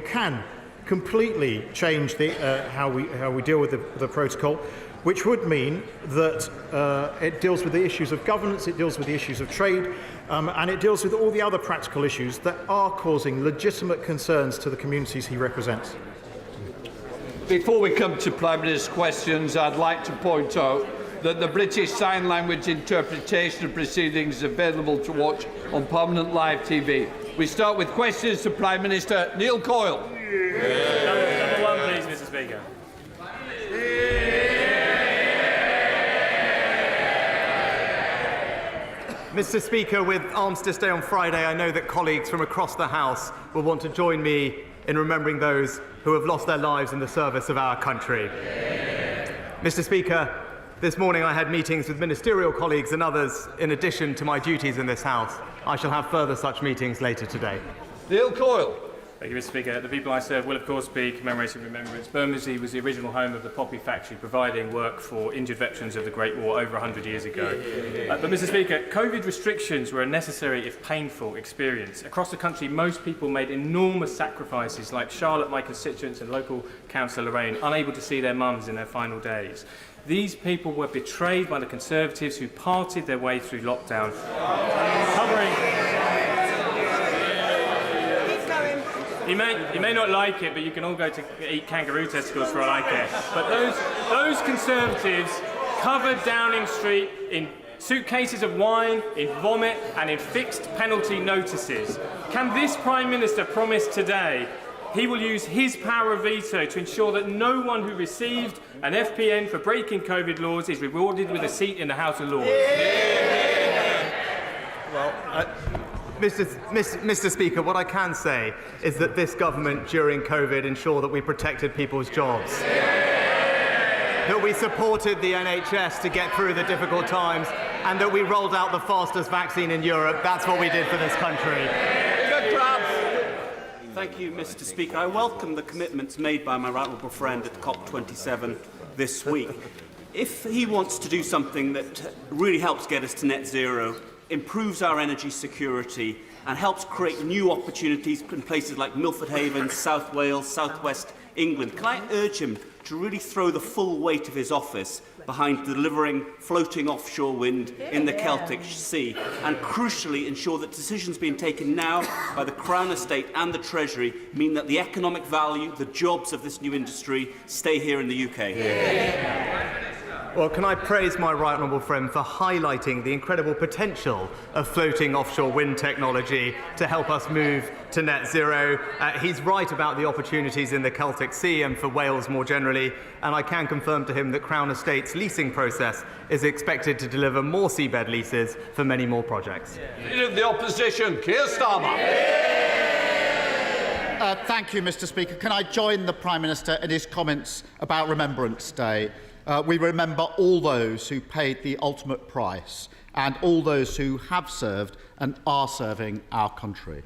can completely change how we deal with the protocol, which would mean that it deals with the issues of governance, it deals with the issues of trade, and it deals with all the other practical issues that are causing legitimate concerns to the communities he represents. Before we come to Prime Minister's questions, I'd like to point out that the British Sign Language interpretation of proceedings is available to watch on Permanent Live TV. We start with questions to Prime Minister Neil Coyle. Number one, please, Mr Speaker. Mr Speaker, with Armistice Day on Friday, I know that colleagues from across the House will want to join me in remembering those who have lost their lives in the service of our country. Mr Speaker, this morning I had meetings with ministerial colleagues and others in addition to my duties in this House. I shall have further such meetings later today. Neil Coyle. Thank you, Mr Speaker. The people I serve will, of course, be commemorating remembrance. Bermondsey was the original home of the poppy factory, providing work for injured veterans of the Great War over 100 years ago. But, Mr Speaker, COVID restrictions were a necessary, if painful, experience. Across the country, most people made enormous sacrifices, like Charlotte, my constituents, and local councillor Lorraine, unable to see their mums in their final days. These people were betrayed by the Conservatives who parted their way through lockdown, You may not like it, but you can all go to eat kangaroo testicles for all I care. But those Conservatives covered Downing Street in suitcases of wine, in vomit and in fixed penalty notices. Can this Prime Minister promise today he will use his power of veto to ensure that no one who received an FPN for breaking COVID laws is rewarded with a seat in the House of Lords? Well, Mr Speaker, what I can say is that this government during COVID ensured that we protected people's jobs, that we supported the NHS to get through the difficult times, and that we rolled out the fastest vaccine in Europe. That's what we did for this country. Thank you, Mr Speaker. I welcome the commitments made by my right honourable friend at COP27 this week. If he wants to do something that really helps get us to net zero, improves our energy security and helps create new opportunities in places like Milford Haven, South Wales, South West England, can I urge him to really throw the full weight of his office behind delivering floating offshore wind in the Celtic Sea and crucially ensure that decisions being taken now by the Crown Estate and the Treasury mean that the economic value, the jobs of this new industry stay here in the UK? Well, can I praise my right honourable friend for highlighting the incredible potential of floating offshore wind technology to help us move to net zero. He's right about the opportunities in the Celtic Sea and for Wales more generally, and I can confirm to him that Crown Estate's leasing process is expected to deliver more seabed leases for many more projects. Leader of the Opposition, Keir Starmer. Thank you, Mr Speaker. Can I join the Prime Minister in his comments about Remembrance Day? We remember all those who paid the ultimate price and all those who have served and are serving our country.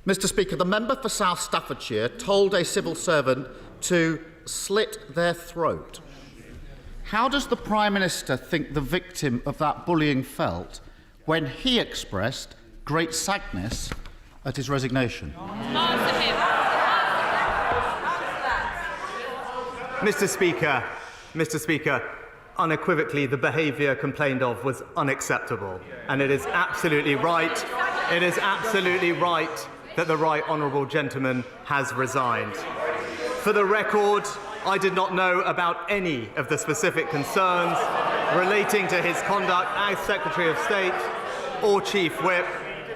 Mr Speaker, the member for South Staffordshire told a civil servant to slit their throat. How does the Prime Minister think the victim of that bullying felt when he expressed great sadness at his resignation? Answer him. Mr Speaker, unequivocally the behaviour complained of was unacceptable, and it is absolutely right. It is absolutely right that the right honourable gentleman has resigned. For the record, I did not know about any of the specific concerns relating to his conduct as Secretary of State or Chief Whip,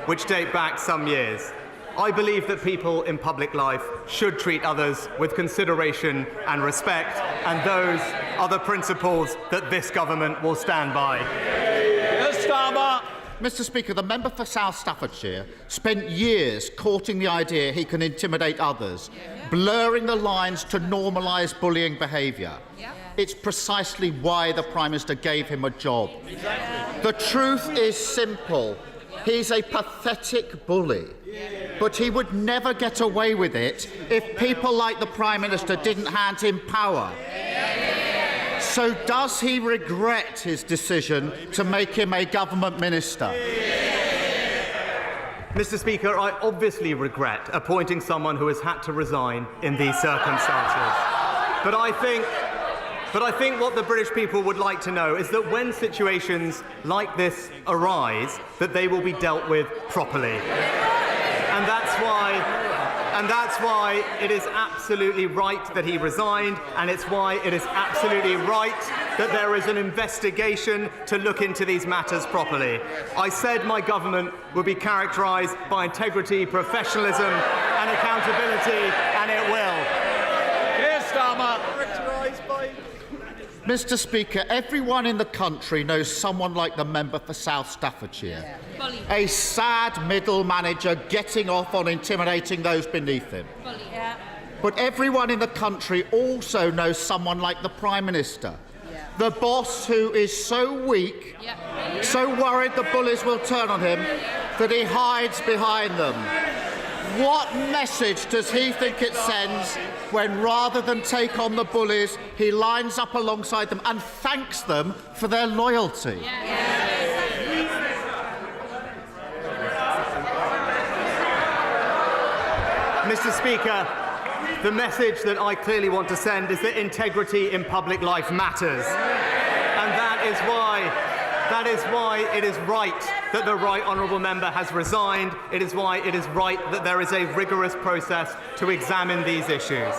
which date back some years. I believe that people in public life should treat others with consideration and respect, and those are the principles that this government will stand by. Mr Speaker, the member for South Staffordshire spent years courting the idea he can intimidate others, blurring the lines to normalise bullying behaviour. It's precisely why the Prime Minister gave him a job. The truth is simple. He's a pathetic bully. But he would never get away with it if people like the Prime Minister didn't hand him power. So does he regret his decision to make him a government minister? Mr. Speaker, I obviously regret appointing someone who has had to resign in these circumstances. But I think what the British people would like to know is that when situations like this arise, that they will be dealt with properly. And that's why it is absolutely right that he resigned, and it's why it is absolutely right that there is an investigation to look into these matters properly. I said my government would be characterised by integrity, professionalism and accountability, and it will. Keir Starmer. Mr. Speaker, everyone in the country knows someone like the member for South Staffordshire. A sad middle manager getting off on intimidating those beneath him. But everyone in the country also knows someone like the Prime Minister. The boss who is so weak, so worried the bullies will turn on him, that he hides behind them. What message does he think it sends when, rather than take on the bullies, he lines up alongside them and thanks them for their loyalty? Mr. Speaker, the message that I clearly want to send is that integrity in public life matters. And that is why it is right that the Right Honourable Member has resigned. It is why it is right that there is a rigorous process to examine these issues.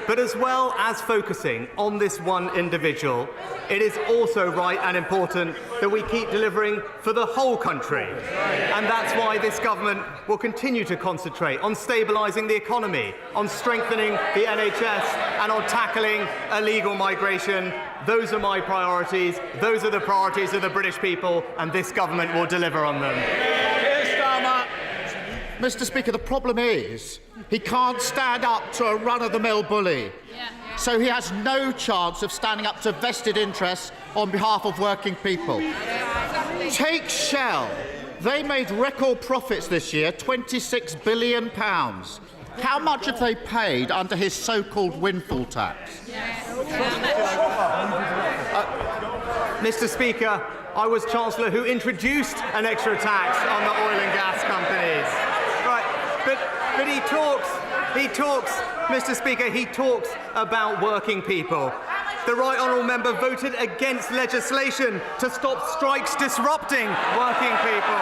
But as well as focusing on this one individual, it is also right and important that we keep delivering for the whole country. And that's why this government will continue to concentrate on stabilising the economy, on strengthening the NHS and on tackling illegal migration. Those are my priorities. Those are the priorities of the British people, and this government will deliver on them. Mr. Speaker, the problem is he can't stand up to a run-of-the-mill bully. So he has no chance of standing up to vested interests on behalf of working people. Take Shell. They made record profits this year, £26 billion. How much have they paid under his so-called windfall tax? Mr. Speaker, I was Chancellor who introduced an extra tax on the oil and gas companies. Right, but he talks, Mr. Speaker, he talks about working people. The Right Honourable Member voted against legislation to stop strikes disrupting working people.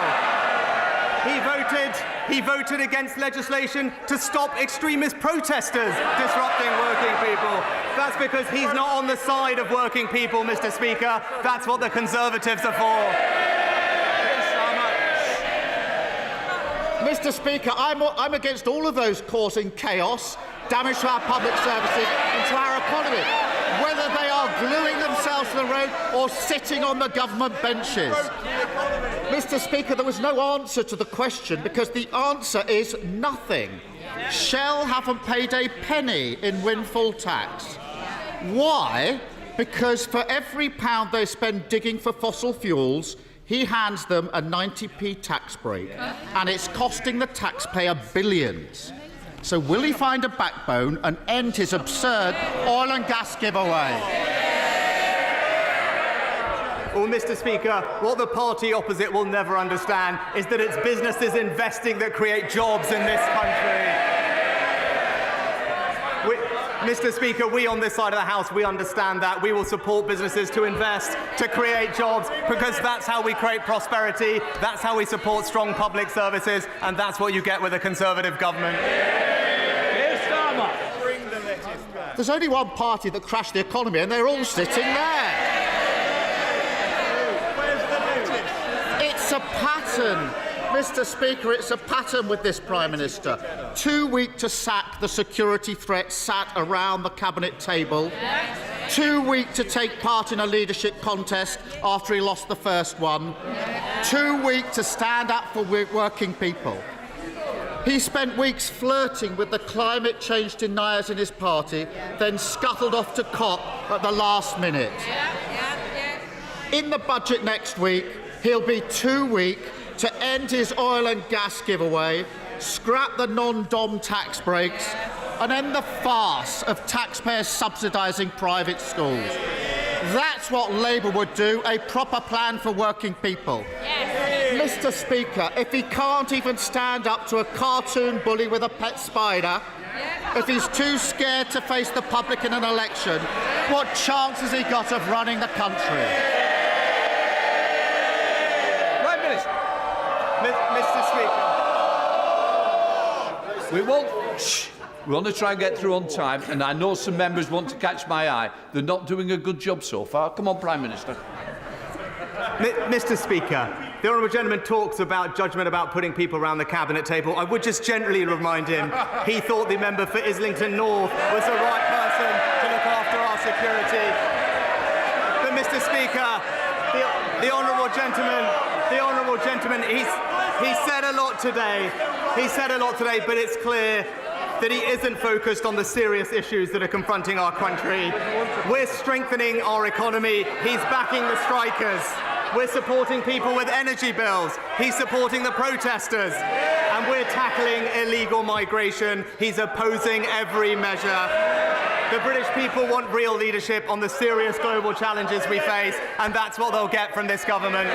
He voted against legislation to stop extremist protesters disrupting working people. That's because he's not on the side of working people, Mr. Speaker. That's what the Conservatives are for. Mr. Speaker, I'm against all of those causing chaos, damage to our public services and to our economy, whether they are gluing themselves to the road or sitting on the government benches. Mr. Speaker, there was no answer to the question because the answer is nothing. Shell haven't paid a penny in windfall tax. Why? Because for every £1 they spend digging for fossil fuels, he hands them a 90p tax break, and it's costing the taxpayer billions. So will he find a backbone and end his absurd oil and gas giveaway? Well, Mr. Speaker, what the party opposite will never understand is that it's businesses investing that create jobs in this country. Mr. Speaker, we on this side of the House, we understand that. We will support businesses to invest, to create jobs, because that's how we create prosperity, that's how we support strong public services, and that's what you get with a Conservative government. There's only one party that crashed the economy, and they're all sitting there. It's a pattern. Mr. Speaker, it's a pattern with this Prime Minister. Too weak to sack the security threat sat around the cabinet table. Too weak to take part in a leadership contest after he lost the first one. Too weak to stand up for working people. He spent weeks flirting with the climate change deniers in his party, then scuttled off to COP at the last minute. In the budget next week, he'll be too weak to end his oil and gas giveaway, scrap the non-dom tax breaks, and end the farce of taxpayers subsidising private schools. That's what Labour would do, a proper plan for working people. Yes. Mr Speaker, if he can't even stand up to a cartoon bully with a pet spider, if he's too scared to face the public in an election, what chance has he got of running the country? Prime Minister. Mr Speaker. We want to try and get through on time, and I know some members want to catch my eye. They're not doing a good job so far. Come on, Prime Minister. Mr Speaker, the honourable gentleman talks about judgment about putting people around the cabinet table. I would just gently remind him he thought the member for Islington North was the right person to look after our security. But Mr Speaker, the honourable gentleman, he said a lot today. He said a lot today, but it's clear that he isn't focused on the serious issues that are confronting our country. We're strengthening our economy. He's backing the strikers. We're supporting people with energy bills. He's supporting the protesters. And we're tackling illegal migration. He's opposing every measure. The British people want real leadership on the serious global challenges we face, and that's what they'll get from this government.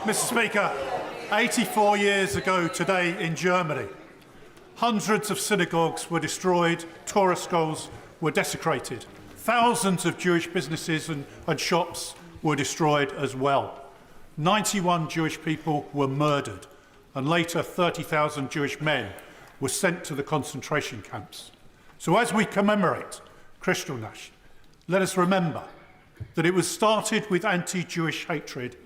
Mr Speaker, 84 years ago today in Germany, hundreds of synagogues were destroyed, Torah scrolls were desecrated, thousands of Jewish businesses and shops were destroyed as well. 91 Jewish people were murdered, and later 30,000 Jewish men were sent to the concentration camps. So as we commemorate Kristallnacht, let us remember that it was started with anti-Jewish hatred.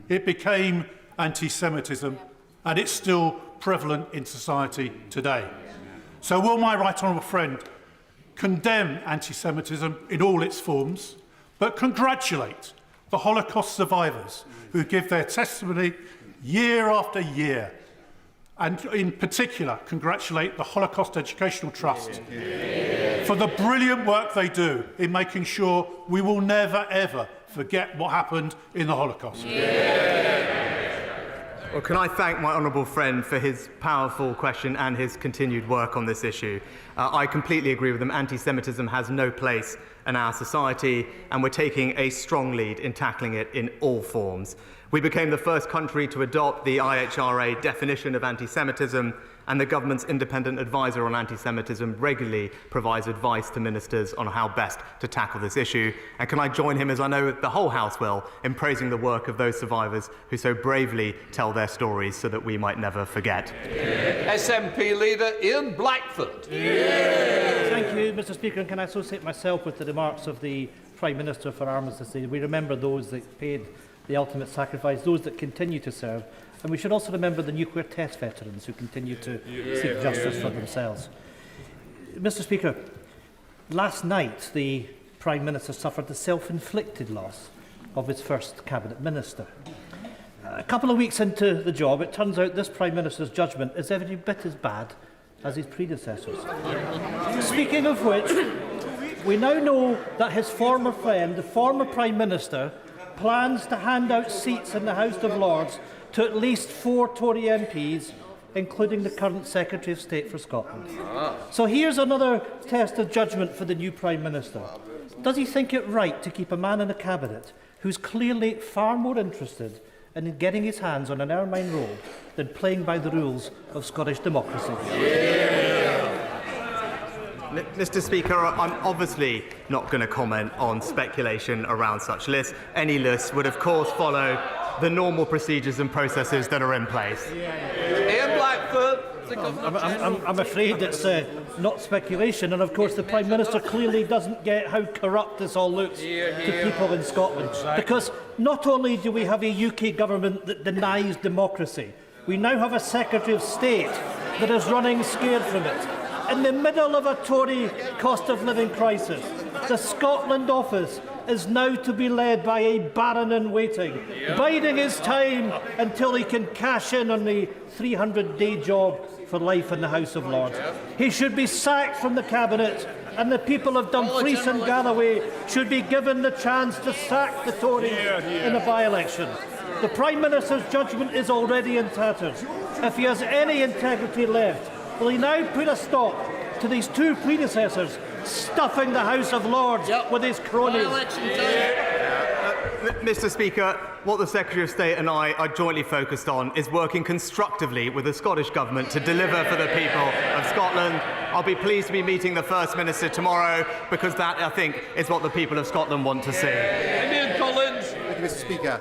It became anti-Semitism, and it's still prevalent in society today. So will my right honourable friend condemn anti-Semitism in all its forms, but congratulate the Holocaust survivors who give their testimony year after year, and in particular congratulate the Holocaust Educational Trust for the brilliant work they do in making sure we will never ever forget what happened in the Holocaust. Well, can I thank my honourable friend for his powerful question and his continued work on this issue. I completely agree with him. Anti-Semitism has no place in our society, and we're taking a strong lead in tackling it in all forms. We became the first country to adopt the IHRA definition of anti-Semitism, and the government's independent advisor on anti-Semitism regularly provides advice to ministers on how best to tackle this issue. And can I join him, as I know the whole House will, in praising the work of those survivors who so bravely tell their stories so that we might never forget. SNP leader Ian Blackford. Thank you, Mr Speaker. And can I associate myself with the remarks of the Prime Minister for Armistice? We remember those that paid the ultimate sacrifice, those that continue to serve. And we should also remember the nuclear test veterans who continue to seek justice for themselves. Mr Speaker, last night the Prime Minister suffered the self-inflicted loss of his first Cabinet Minister. A couple of weeks into the job, it turns out this Prime Minister's judgment is every bit as bad as his predecessors. Speaking of which, we now know that his former friend, the former Prime Minister, plans to hand out seats in the House of Lords to at least 4 Tory MPs, including the current Secretary of State for Scotland. So here's another test of judgment for the new Prime Minister. Does he think it right to keep a man in a cabinet who's clearly far more interested in getting his hands on an ermine robe than playing by the rules of Scottish democracy? Mr Speaker, I'm obviously not going to comment on speculation around such lists. Any list would, of course, follow the normal procedures and processes that are in place. Ian Blackford. I'm afraid it's not speculation, and of course the Prime Minister clearly doesn't get how corrupt this all looks to people in Scotland. Because not only do we have a UK government that denies democracy, we now have a Secretary of State that is running scared from it. In the middle of a Tory cost of living crisis, the Scotland office is now to be led by a baron-in-waiting, biding his time until he can cash in on the 300-day job for life in the House of Lords. He should be sacked from the Cabinet, and the people of Dumfries and Galloway should be given the chance to sack the Tories in a by-election. The Prime Minister's judgment is already in tatters. if he has any integrity left, will he now put a stop to these two predecessors stuffing the House of Lords with his cronies? Mr Speaker, what the Secretary of State and I are jointly focused on is working constructively with the Scottish Government to deliver for the people of Scotland. I'll be pleased to be meeting the First Minister tomorrow because that, I think, is what the people of Scotland want to see. Thank you, Mr Speaker.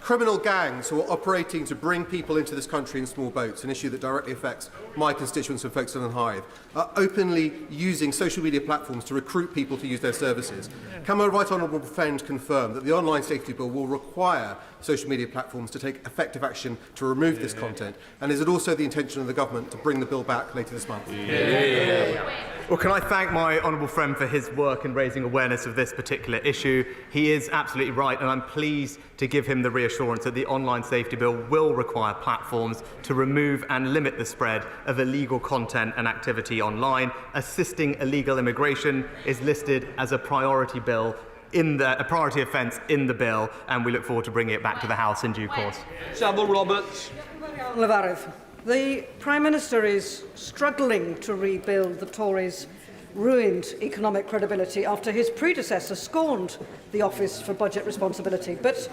Criminal gangs who are operating to bring people into this country in small boats, an issue that directly affects my constituents of Folkestone and Hythe, are openly using social media platforms to recruit people to use their services. Can my right honourable friend confirm that the online safety bill will require social media platforms to take effective action to remove this content? And is it also the intention of the government to bring the bill back later this month? Well, can I thank my honourable friend for his work in raising awareness of this particular issue? He is absolutely right, and I'm pleased to give him the reassurance that the online safety bill will require platforms to remove and limit the spread of illegal content and activity online. Assisting illegal immigration is listed as a priority bill a priority offence in the bill, and we look forward to bringing it back to the House in due course. Samuel Roberts. The Prime Minister is struggling to rebuild the Tories' ruined economic credibility after his predecessor scorned the Office for Budget Responsibility. But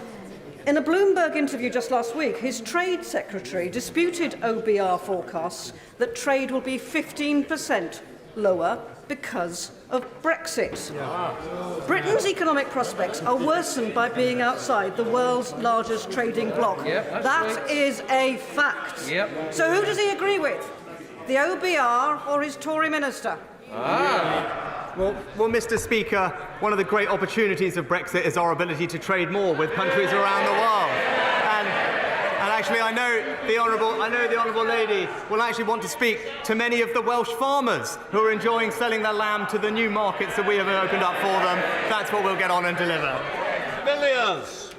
in a Bloomberg interview just last week, his Trade Secretary disputed OBR forecasts that trade will be 15% lower because of Brexit. Britain's economic prospects are worsened by being outside the world's largest trading bloc. That is a fact. So who does he agree with? The OBR or his Tory minister? Well, Mr Speaker, one of the great opportunities of Brexit is our ability to trade more with countries around the world. And actually, I know the honourable lady will actually want to speak to many of the Welsh farmers who are enjoying selling their lamb to the new markets that we have opened up for them. That's what we'll get on and deliver. Villiers.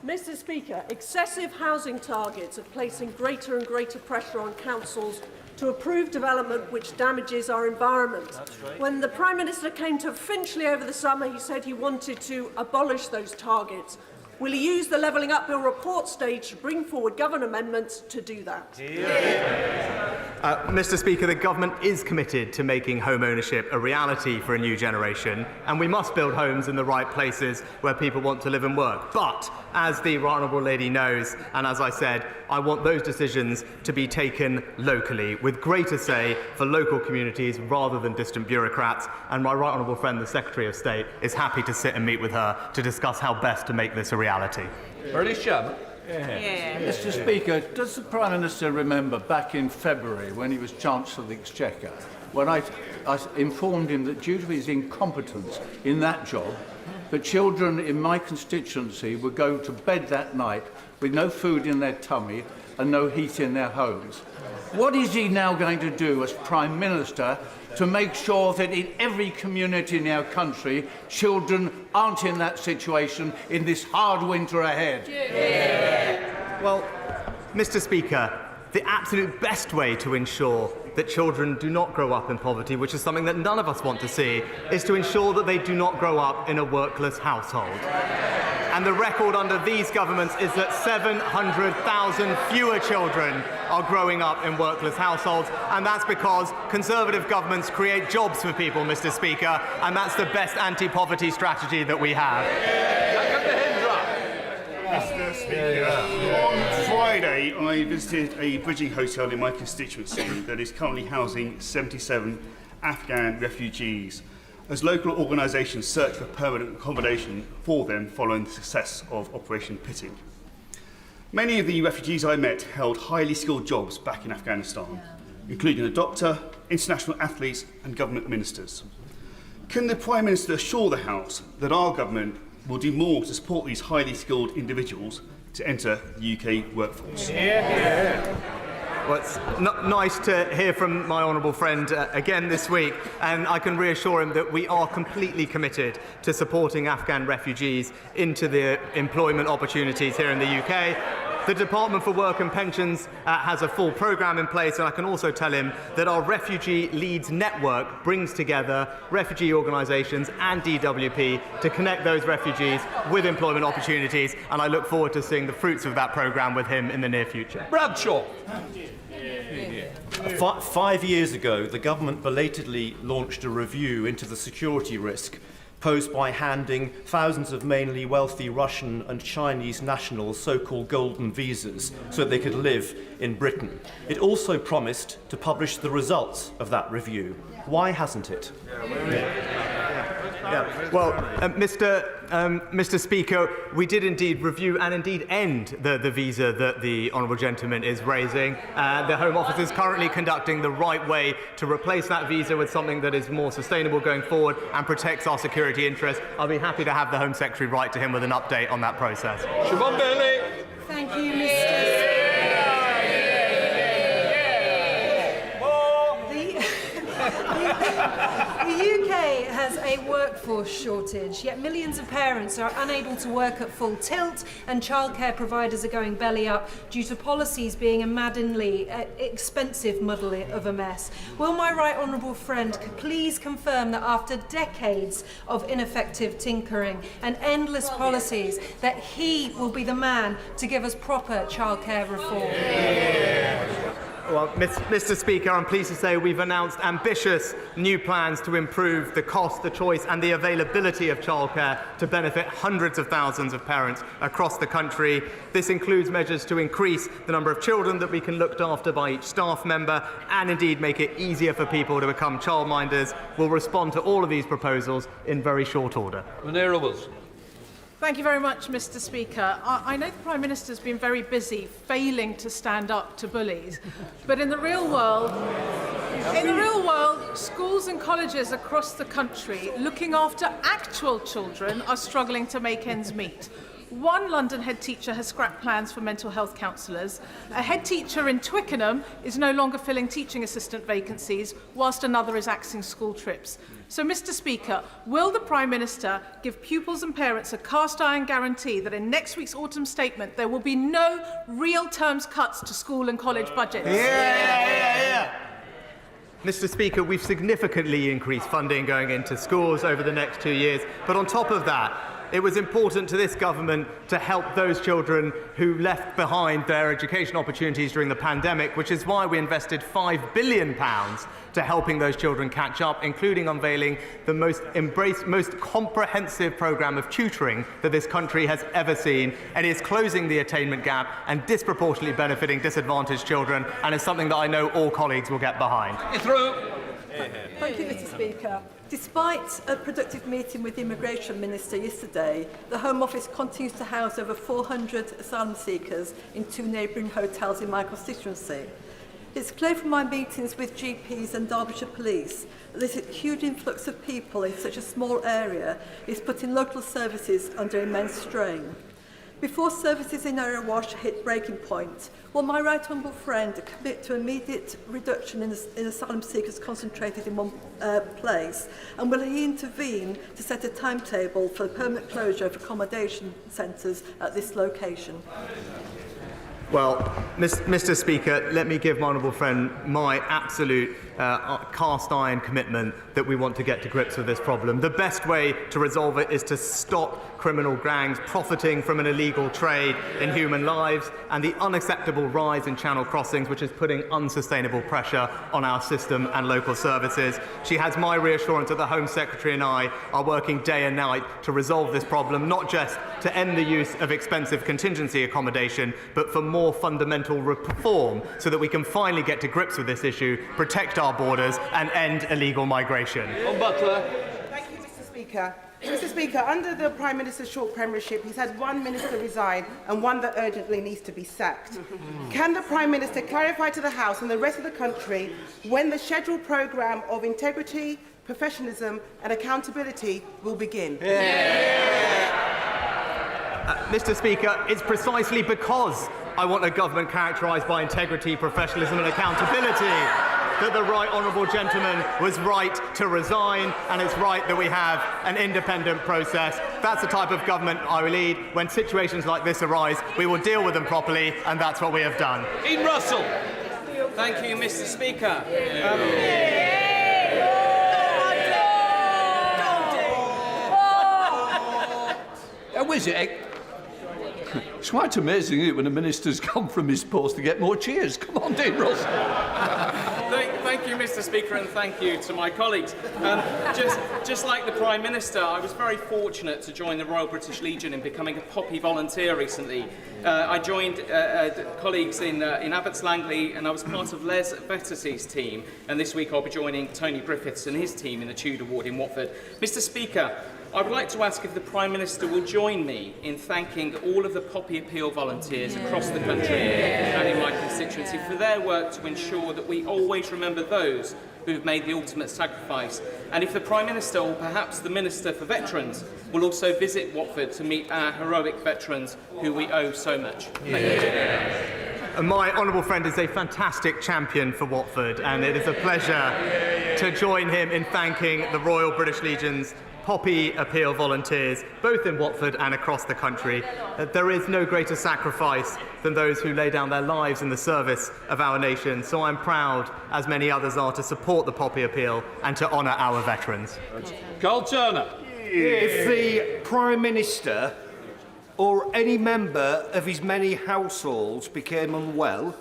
Mr Speaker, excessive housing targets are placing greater and greater pressure on councils to approve development which damages our environment. When the Prime Minister came to Finchley over the summer, he said he wanted to abolish those targets. Will he use the Levelling Up Bill report stage to bring forward government amendments to do that? Mr Speaker, the government is committed to making home ownership a reality for a new generation, and we must build homes in the right places where people want to live and work. But, as the right honourable lady knows, and as I said, I want those decisions to be taken locally, with greater say for local communities rather than distant bureaucrats, and my right honourable friend, the Secretary of State, is happy to sit and meet with her to discuss how best to make this a reality. Mr Speaker, does the Prime Minister remember back in February when he was Chancellor of the Exchequer, when I informed him that due to his incompetence in that job, the children in my constituency would go to bed that night with no food in their tummy and no heat in their homes? What is he now going to do as Prime Minister to make sure that in every community in our country, children aren't in that situation in this hard winter ahead? Well, Mr Speaker, the absolute best way to ensure that children do not grow up in poverty, which is something that none of us want to see, is to ensure that they do not grow up in a workless household. And the record under these governments is that 700,000 fewer children are growing up in workless households, and that's because Conservative governments create jobs for people, Mr Speaker, and that's the best anti-poverty strategy that we have. Mr Speaker, on Friday I visited a bridging hotel in my constituency that is currently housing 77 Afghan refugees, as local organisations search for permanent accommodation for them following the success of Operation Pitting. Many of the refugees I met held highly skilled jobs back in Afghanistan, including a doctor, international athletes and government ministers. Can the Prime Minister assure the House that our government will do more to support these highly skilled individuals to enter the UK workforce? Well, it's nice to hear from my honourable friend again this week, and I can reassure him that we are completely committed to supporting Afghan refugees into the employment opportunities here in the UK. The Department for Work and Pensions has a full programme in place, and I can also tell him that our Refugee Leads Network brings together refugee organisations and DWP to connect those refugees with employment opportunities, and I look forward to seeing the fruits of that programme with him in the near future. Bradshaw. 5 years ago, the government belatedly launched a review into the security risk posed by handing thousands of mainly wealthy Russian and Chinese nationals so-called golden visas so that they could live in Britain. It also promised to publish the results of that review. Why hasn't it? Well, Mr. Speaker, we did indeed review and indeed end the visa that the honourable gentleman is raising. The Home Office is currently conducting the right way to replace that visa with something that is more sustainable going forward and protects our security interests. I'll be happy to have the Home Secretary write to him with an update on that process. Siobhan Bailey. Thank you, Mr. The UK has a workforce shortage, yet millions of parents are unable to work at full tilt, and childcare providers are going belly up due to policies being a maddeningly expensive muddle of a mess. Will my right honourable friend please confirm that after decades of ineffective tinkering and endless policies, that he will be the man to give us proper childcare reform? Well, Mr. Speaker, I'm pleased to say we've announced ambitious new plans to improve the cost, the choice and the availability of childcare to benefit hundreds of thousands of parents across the country. This includes measures to increase the number of children that we can look after by each staff member and indeed make it easier for people to become childminders. We'll respond to all of these proposals in very short order. Munira Wilson. Thank you very much, Mr. Speaker. I know the Prime Minister has been very busy failing to stand up to bullies, but in the real world, schools and colleges across the country looking after actual children are struggling to make ends meet. One London head teacher has scrapped plans for mental health counsellors. A head teacher in Twickenham is no longer filling teaching assistant vacancies, whilst another is axing school trips. So, Mr. Speaker, will the Prime Minister give pupils and parents a cast-iron guarantee that in next week's autumn statement there will be no real terms cuts to school and college budgets? Mr. Speaker, we've significantly increased funding going into schools over the next 2 years, but on top of that, it was important to this government to help those children who left behind their education opportunities during the pandemic, which is why we invested £5 billion to helping those children catch up, including unveiling the most comprehensive programme of tutoring that this country has ever seen, and is closing the attainment gap and disproportionately benefiting disadvantaged children, and is something that I know all colleagues will get behind. Thank you, Mr. Speaker. Despite a productive meeting with the Immigration Minister yesterday, the Home Office continues to house over 400 asylum seekers in 2 neighbouring hotels in my constituency. It's clear from my meetings with GPs and Derbyshire Police that this huge influx of people in such a small area is putting local services under immense strain. Before services in Erewash hit breaking point, will my right honourable friend commit to immediate reduction in asylum seekers concentrated in one place, and will he intervene to set a timetable for the permanent closure of accommodation centres at this location? Well, Mr. Speaker, let me give my honourable friend my absolute cast-iron commitment that we want to get to grips with this problem. The best way to resolve it is to stop criminal gangs profiting from an illegal trade in human lives and the unacceptable rise in channel crossings, which is putting unsustainable pressure on our system and local services. She has my reassurance that the Home Secretary and I are working day and night to resolve this problem, not just to end the use of expensive contingency accommodation, but for more fundamental reform so that we can finally get to grips with this issue, protect our borders and end illegal migration. Thank you, Mr. Speaker. Mr. Speaker, under the Prime Minister's short premiership, he's had 1 minister resign and 1 that urgently needs to be sacked. Can the Prime Minister clarify to the House and the rest of the country when the scheduled programme of integrity, professionalism and accountability will begin? Mr. Speaker, it's precisely because I want a government characterised by integrity, professionalism and accountability that the right honourable gentleman was right to resign, and it's right that we have an independent process That's the type of government I will lead. When situations like this arise, we will deal with them properly, and that's what we have done. Ian Russell. Thank you, Mr Speaker. How is it? It's quite amazing, isn't it, when a minister's come from his post to get more cheers. Come on, Dean Russell. Thank you, Mr Speaker, and thank you to my colleagues. Just like the Prime Minister, I was very fortunate to join the Royal British Legion in becoming a Poppy volunteer recently. I joined colleagues in Abbots Langley, and I was part of Les Vetterse's team. And this week I'll be joining Tony Griffiths and his team in the Tudor Ward in Watford. Mr Speaker, I would like to ask if the Prime Minister will join me in thanking all of the Poppy Appeal volunteers across the country and in my constituency for their work to ensure that we always remember those who have made the ultimate sacrifice. And if the Prime Minister, or perhaps the Minister for Veterans, will also visit Watford to meet our heroic veterans who we owe so much. Thank you. My honourable friend is a fantastic champion for Watford, and it is a pleasure to join him in thanking the Royal British Legion's Poppy Appeal volunteers, both in Watford and across the country. There is no greater sacrifice than those who lay down their lives in the service of our nation, so I'm proud, as many others are, to support the Poppy Appeal and to honour our veterans. Carl Turner. If the Prime Minister or any member of his many households became unwell,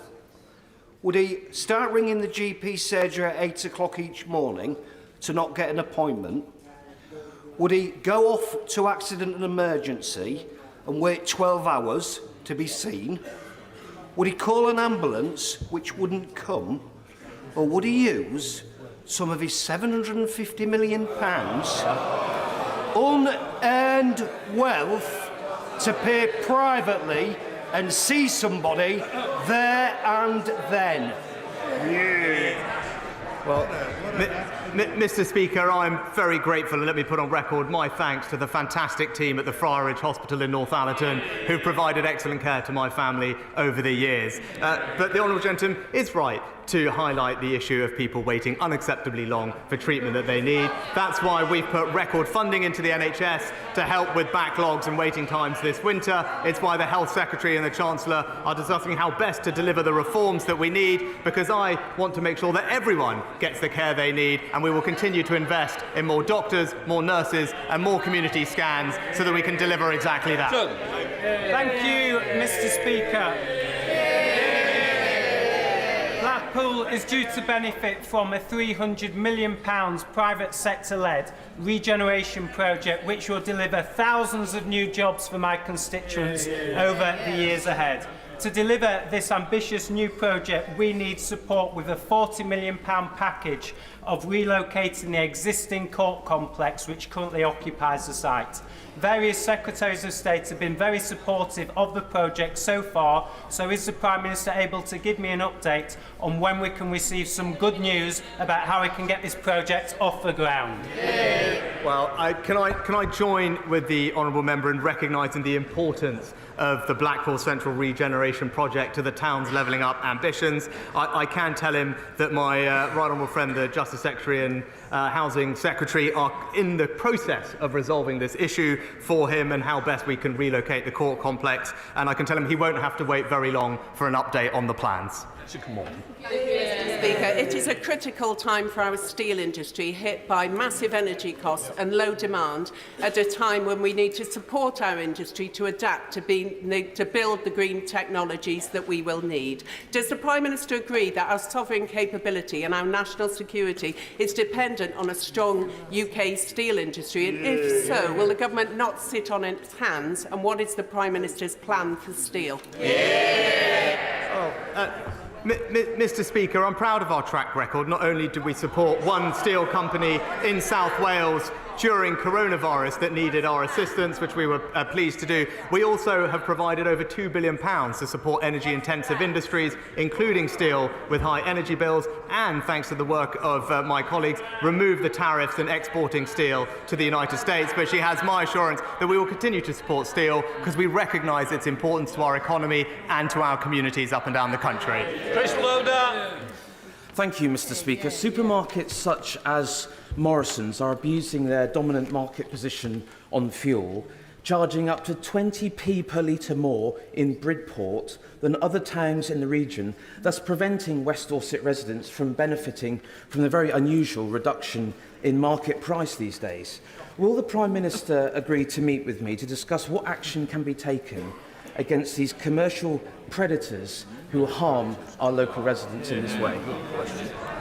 would he start ringing the GP surgery at 8 o'clock each morning to not get an appointment? Would he go off to accident and emergency and wait 12 hours to be seen? Would he call an ambulance which wouldn't come? Or would he use some of his £750 million unearned wealth to pay privately and see somebody there and then? Well, Mr Speaker, I'm very grateful, and let me put on record my thanks to the fantastic team at the Friarage Hospital in Northallerton who provided excellent care to my family over the years. But the Honourable Gentleman is right to highlight the issue of people waiting unacceptably long for treatment that they need. That's why we've put record funding into the NHS to help with backlogs and waiting times this winter. It's why the Health Secretary and the Chancellor are discussing how best to deliver the reforms that we need, because I want to make sure that everyone gets the care they need, and we will continue to invest in more doctors, more nurses and more community scans so that we can deliver exactly that. Thank you, Mr Speaker. Blackpool is due to benefit from a £300 million private sector-led regeneration project which will deliver thousands of new jobs for my constituents over the years ahead. To deliver this ambitious new project, we need support with a £40 million package of relocating the existing court complex which currently occupies the site. Various Secretaries of State have been very supportive of the project so far, so is the Prime Minister able to give me an update on when we can receive some good news about how we can get this project off the ground? Well, can I join with the honourable member in recognising the importance of the Blackpool Central Regeneration Project to the town's levelling up ambitions. I can tell him that my right honourable friend, the Justice Secretary and Housing Secretary, are in the process of resolving this issue for him and how best we can relocate the court complex. And I can tell him he won't have to wait very long for an update on the plans. Come on. Mr Speaker, it is a critical time for our steel industry, hit by massive energy costs and low demand, at a time when we need to support our industry to adapt to build the green technologies that we will need. Does the Prime Minister agree that our sovereign capability and our national security is dependent on a strong UK steel industry? And if so, will the government not sit on its hands? And what is the Prime Minister's plan for steel? Mr Speaker, I'm proud of our track record. Not only did we support one steel company in South Wales during coronavirus that needed our assistance, which we were pleased to do, we also have provided over £2 billion to support energy-intensive industries, including steel, with high energy bills, and, thanks to the work of my colleagues, removed the tariffs on exporting steel to the United States. But she has my assurance that we will continue to support steel because we recognise its importance to our economy and to our communities up and down the country. Chris Loader. Thank you, Mr Speaker. Supermarkets such as Morrisons are abusing their dominant market position on fuel, charging up to 20p per litre more in Bridport than other towns in the region, thus preventing West Dorset residents from benefiting from the very unusual reduction in market price these days. Will the Prime Minister agree to meet with me to discuss what action can be taken against these commercial predators who harm our local residents in this way?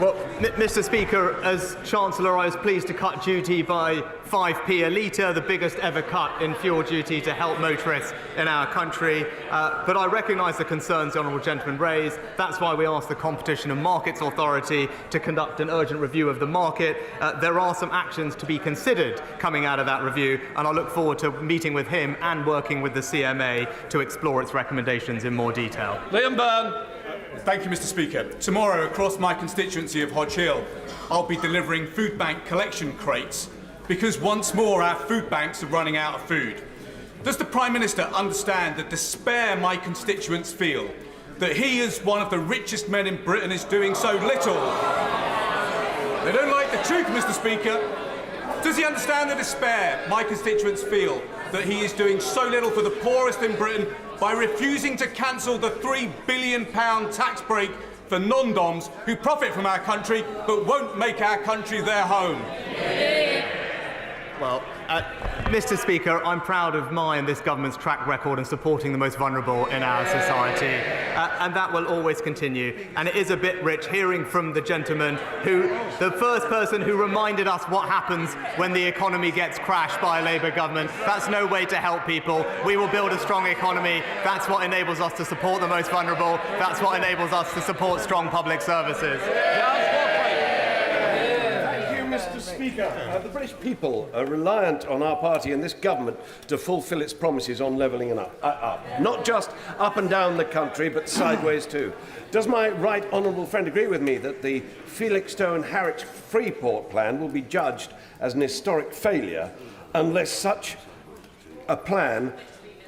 Well, Mr Speaker, as Chancellor, I was pleased to cut duty by 5p a litre, the biggest ever cut in fuel duty to help motorists in our country. But I recognise the concerns the honourable gentleman raised. That's why we asked the Competition and Markets Authority to conduct an urgent review of the market. There are some actions to be considered coming out of that review, and I look forward to meeting with him and working with the CMA to explore its recommendations in more detail. Liam Byrne. Thank you, Mr Speaker. Tomorrow, across my constituency of Hodge Hill, I'll be delivering food bank collection crates because once more our food banks are running out of food. Does the Prime Minister understand the despair my constituents feel that he, as one of the richest men in Britain, is doing so little? They don't like the truth, Mr Speaker. Does he understand the despair my constituents feel that he is doing so little for the poorest in Britain by refusing to cancel the £3 billion tax break for non-doms who profit from our country but won't make our country their home? Well, Mr Speaker, I'm proud of my and this government's track record in supporting the most vulnerable in our society, and that will always continue. And it is a bit rich hearing from the gentleman the first person who reminded us what happens when the economy gets crashed by a Labour government. That's no way to help people. We will build a strong economy. That's what enables us to support the most vulnerable. That's what enables us to support strong public services. Mr Speaker, the British people are reliant on our party and this government to fulfil its promises on levelling up. Not just up and down the country, but sideways too. Does my right honourable friend agree with me that the Felixstowe and Harwich Freeport plan will be judged as an historic failure unless such a plan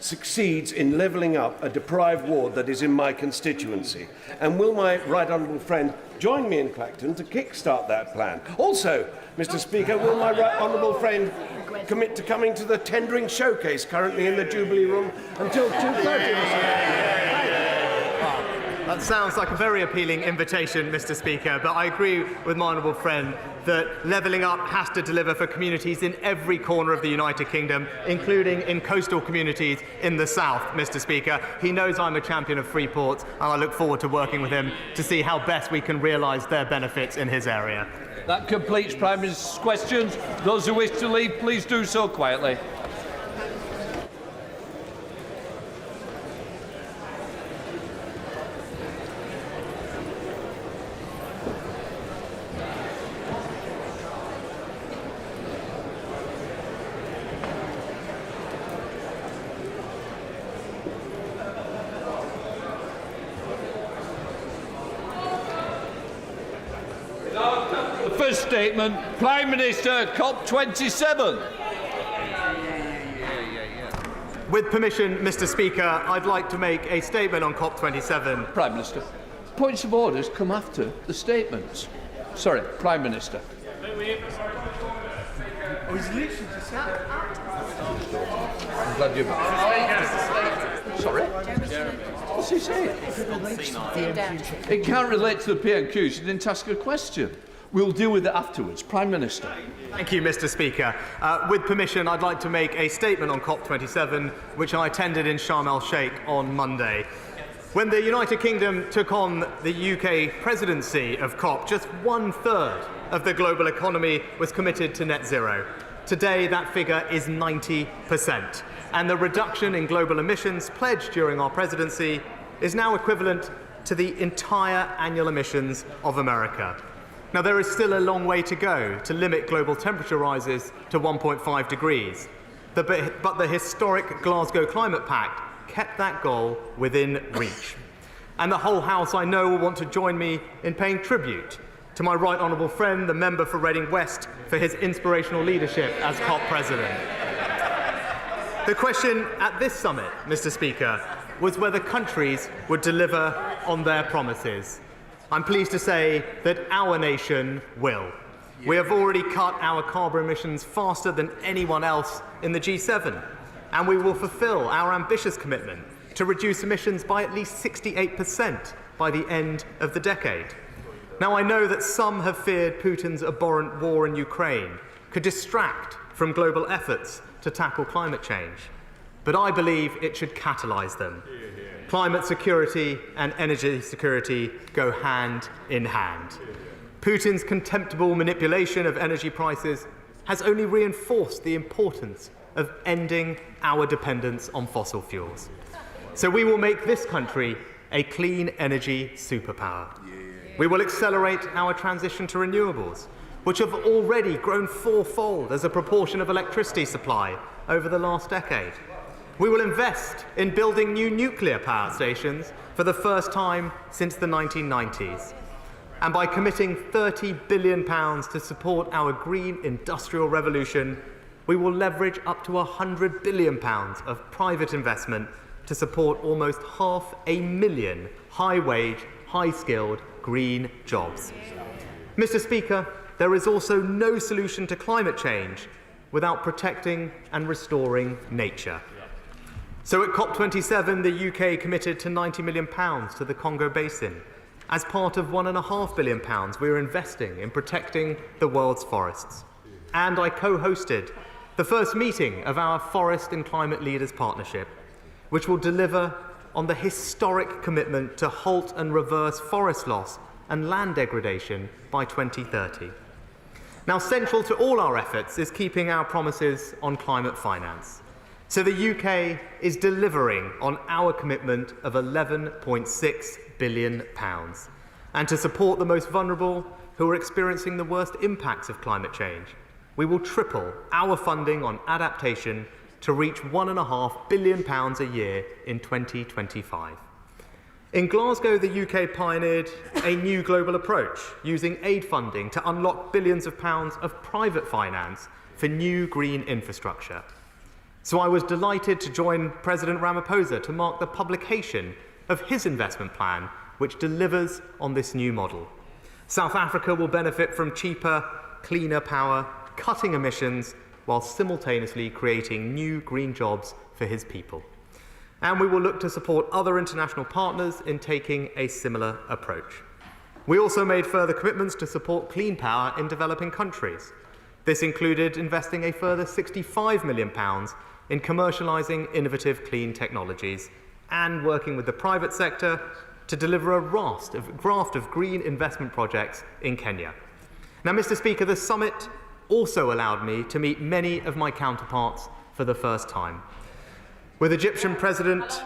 succeeds in levelling up a deprived ward that is in my constituency? And will my right honourable friend join me in Clacton to kick-start that plan? Also, Mr Speaker, will my right honourable friend commit to coming to the tendering showcase currently in the Jubilee Room until 2:30? That sounds like a very appealing invitation, Mr Speaker, but I agree with my honourable friend that levelling up has to deliver for communities in every corner of the United Kingdom, including in coastal communities in the south, Mr Speaker. He knows I'm a champion of free ports, and I look forward to working with him to see how best we can realise their benefits in his area. That completes Prime Minister's questions. Those who wish to leave, please do so quietly. First statement, Prime Minister, COP27. With permission, Mr Speaker, I'd like to make a statement on COP27. Prime Minister, points of orders come after the statements. Sorry, Prime Minister. Oh, he's literally just out. I'm glad you... Sorry? What's he saying? It can't relate to the PMQs. You didn't ask a question. We'll deal with it afterwards. Prime Minister. Thank you, Mr Speaker. With permission, I'd like to make a statement on COP27, which I attended in Sharm el-Sheikh on Monday. When the United Kingdom took on the UK presidency of COP, just 1/3 of the global economy was committed to net zero. Today, that figure is 90%. And the reduction in global emissions pledged during our presidency is now equivalent to the entire annual emissions of America. Now, there is still a long way to go to limit global temperature rises to 1.5 degrees. But the historic Glasgow Climate Pact kept that goal within reach. And the whole House, I know, will want to join me in paying tribute to my right honourable friend, the member for Reading West, for his inspirational leadership as COP President. The question at this summit, Mr Speaker, was whether countries would deliver on their promises. I'm pleased to say that our nation will. We have already cut our carbon emissions faster than anyone else in the G7, and we will fulfil our ambitious commitment to reduce emissions by at least 68% by the end of the decade. Now, I know that some have feared Putin's abhorrent war in Ukraine could distract from global efforts to tackle climate change, but I believe it should catalyse them. Climate security and energy security go hand in hand. Putin's contemptible manipulation of energy prices has only reinforced the importance of ending our dependence on fossil fuels. So we will make this country a clean energy superpower. We will accelerate our transition to renewables, which have already grown fourfold as a proportion of electricity supply over the last decade. We will invest in building new nuclear power stations for the first time since the 1990s. And by committing £30 billion to support our green industrial revolution, we will leverage up to £100 billion of private investment to support almost 500,000 high-wage, high-skilled green jobs. Mr. Speaker, there is also no solution to climate change without protecting and restoring nature. So at COP27, the UK committed to £90 million to the Congo Basin. As part of £1.5 billion we are investing in protecting the world's forests. And I co-hosted the first meeting of our Forest and Climate Leaders Partnership, which will deliver on the historic commitment to halt and reverse forest loss and land degradation by 2030. Now, central to all our efforts is keeping our promises on climate finance. So the UK is delivering on our commitment of £11.6 billion. And to support the most vulnerable who are experiencing the worst impacts of climate change, we will triple our funding on adaptation to reach £1.5 billion a year in 2025. In Glasgow, the UK pioneered a new global approach, using aid funding to unlock billions of pounds of private finance for new green infrastructure. So I was delighted to join President Ramaphosa to mark the publication of his investment plan, which delivers on this new model. South Africa will benefit from cheaper, cleaner power, cutting emissions, while simultaneously creating new green jobs for his people. And we will look to support other international partners in taking a similar approach. We also made further commitments to support clean power in developing countries. This included investing a further £65 million in commercialising innovative clean technologies and working with the private sector to deliver a raft of green investment projects in Kenya. Now, Mr. Speaker, the summit also allowed me to meet many of my counterparts for the first time. With the Egyptian President,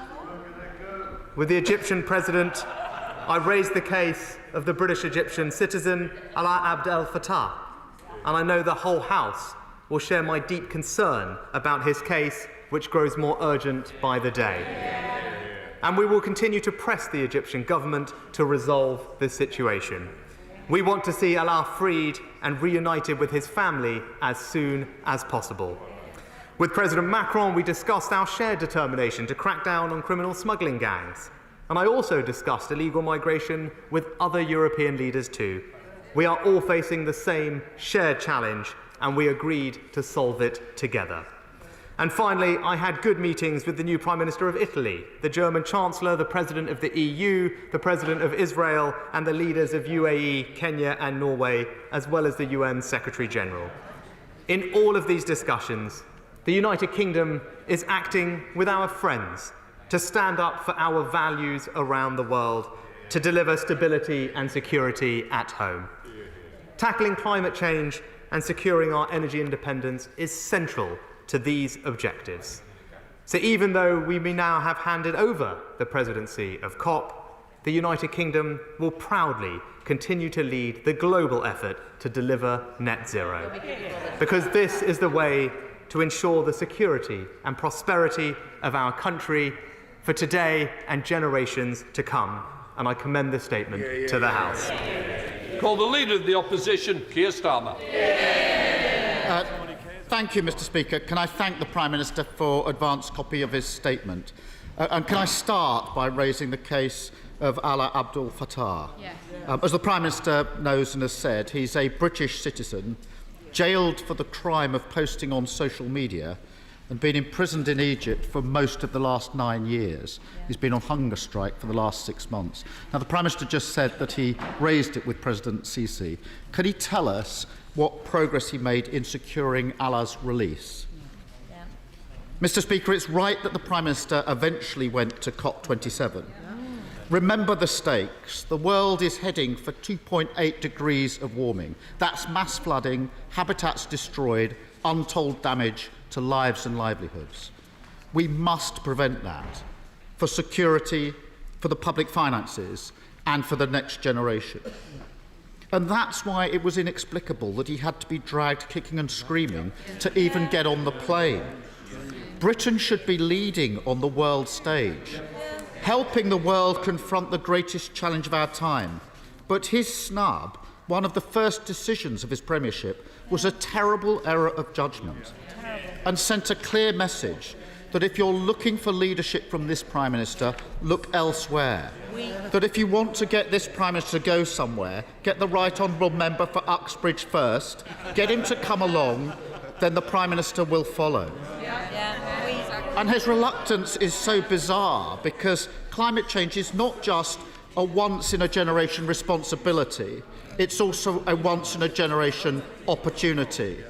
I raised the case of the British-Egyptian citizen Alaa Abd El Fattah, and I know the whole House will share my deep concern about his case, which grows more urgent by the day. And we will continue to press the Egyptian government to resolve this situation. We want to see Alaa freed and reunited with his family as soon as possible. With President Macron, we discussed our shared determination to crack down on criminal smuggling gangs. And I also discussed illegal migration with other European leaders too. We are all facing the same shared challenge, and we agreed to solve it together. And finally, I had good meetings with the new Prime Minister of Italy, the German Chancellor, the President of the EU, the President of Israel, and the leaders of UAE, Kenya and Norway, as well as the UN Secretary General. In all of these discussions, the United Kingdom is acting with our friends to stand up for our values around the world, to deliver stability and security at home. Tackling climate change and securing our energy independence is central to these objectives. So even though we may now have handed over the presidency of COP, the United Kingdom will proudly continue to lead the global effort to deliver net zero. Because this is the way to ensure the security and prosperity of our country for today and generations to come. And I commend this statement to the House. Call the Leader of the Opposition, Keir Starmer. Thank you, Mr. Speaker. Can I thank the Prime Minister for advance copy of his statement? And can I start by raising the case of Alaa Abdul Fattah. As the Prime Minister knows and has said, he's a British citizen, jailed for the crime of posting on social media and been imprisoned in Egypt for most of the last 9 years. He's been on hunger strike for the last 6 months. Now, the Prime Minister just said that he raised it with President Sisi. Could he tell us what progress he made in securing Alaa's release? Mr Speaker, it's right that the Prime Minister eventually went to COP27. Remember the stakes. The world is heading for 2.8 degrees of warming. That's mass flooding, habitats destroyed, untold damage to lives and livelihoods. We must prevent that for security, for the public finances, and for the next generation. And that's why it was inexplicable that he had to be dragged kicking and screaming to even get on the plane. Britain should be leading on the world stage, helping the world confront the greatest challenge of our time. But his snub, one of the first decisions of his premiership, was a terrible error of judgment and sent a clear message that if you're looking for leadership from this Prime Minister, look elsewhere. That if you want to get this Prime Minister to go somewhere, get the Right Honourable Member for Uxbridge first, get him to come along, then the Prime Minister will follow. And his reluctance is so bizarre because climate change is not just a once-in-a-generation responsibility, it's also a once-in-a-generation opportunity.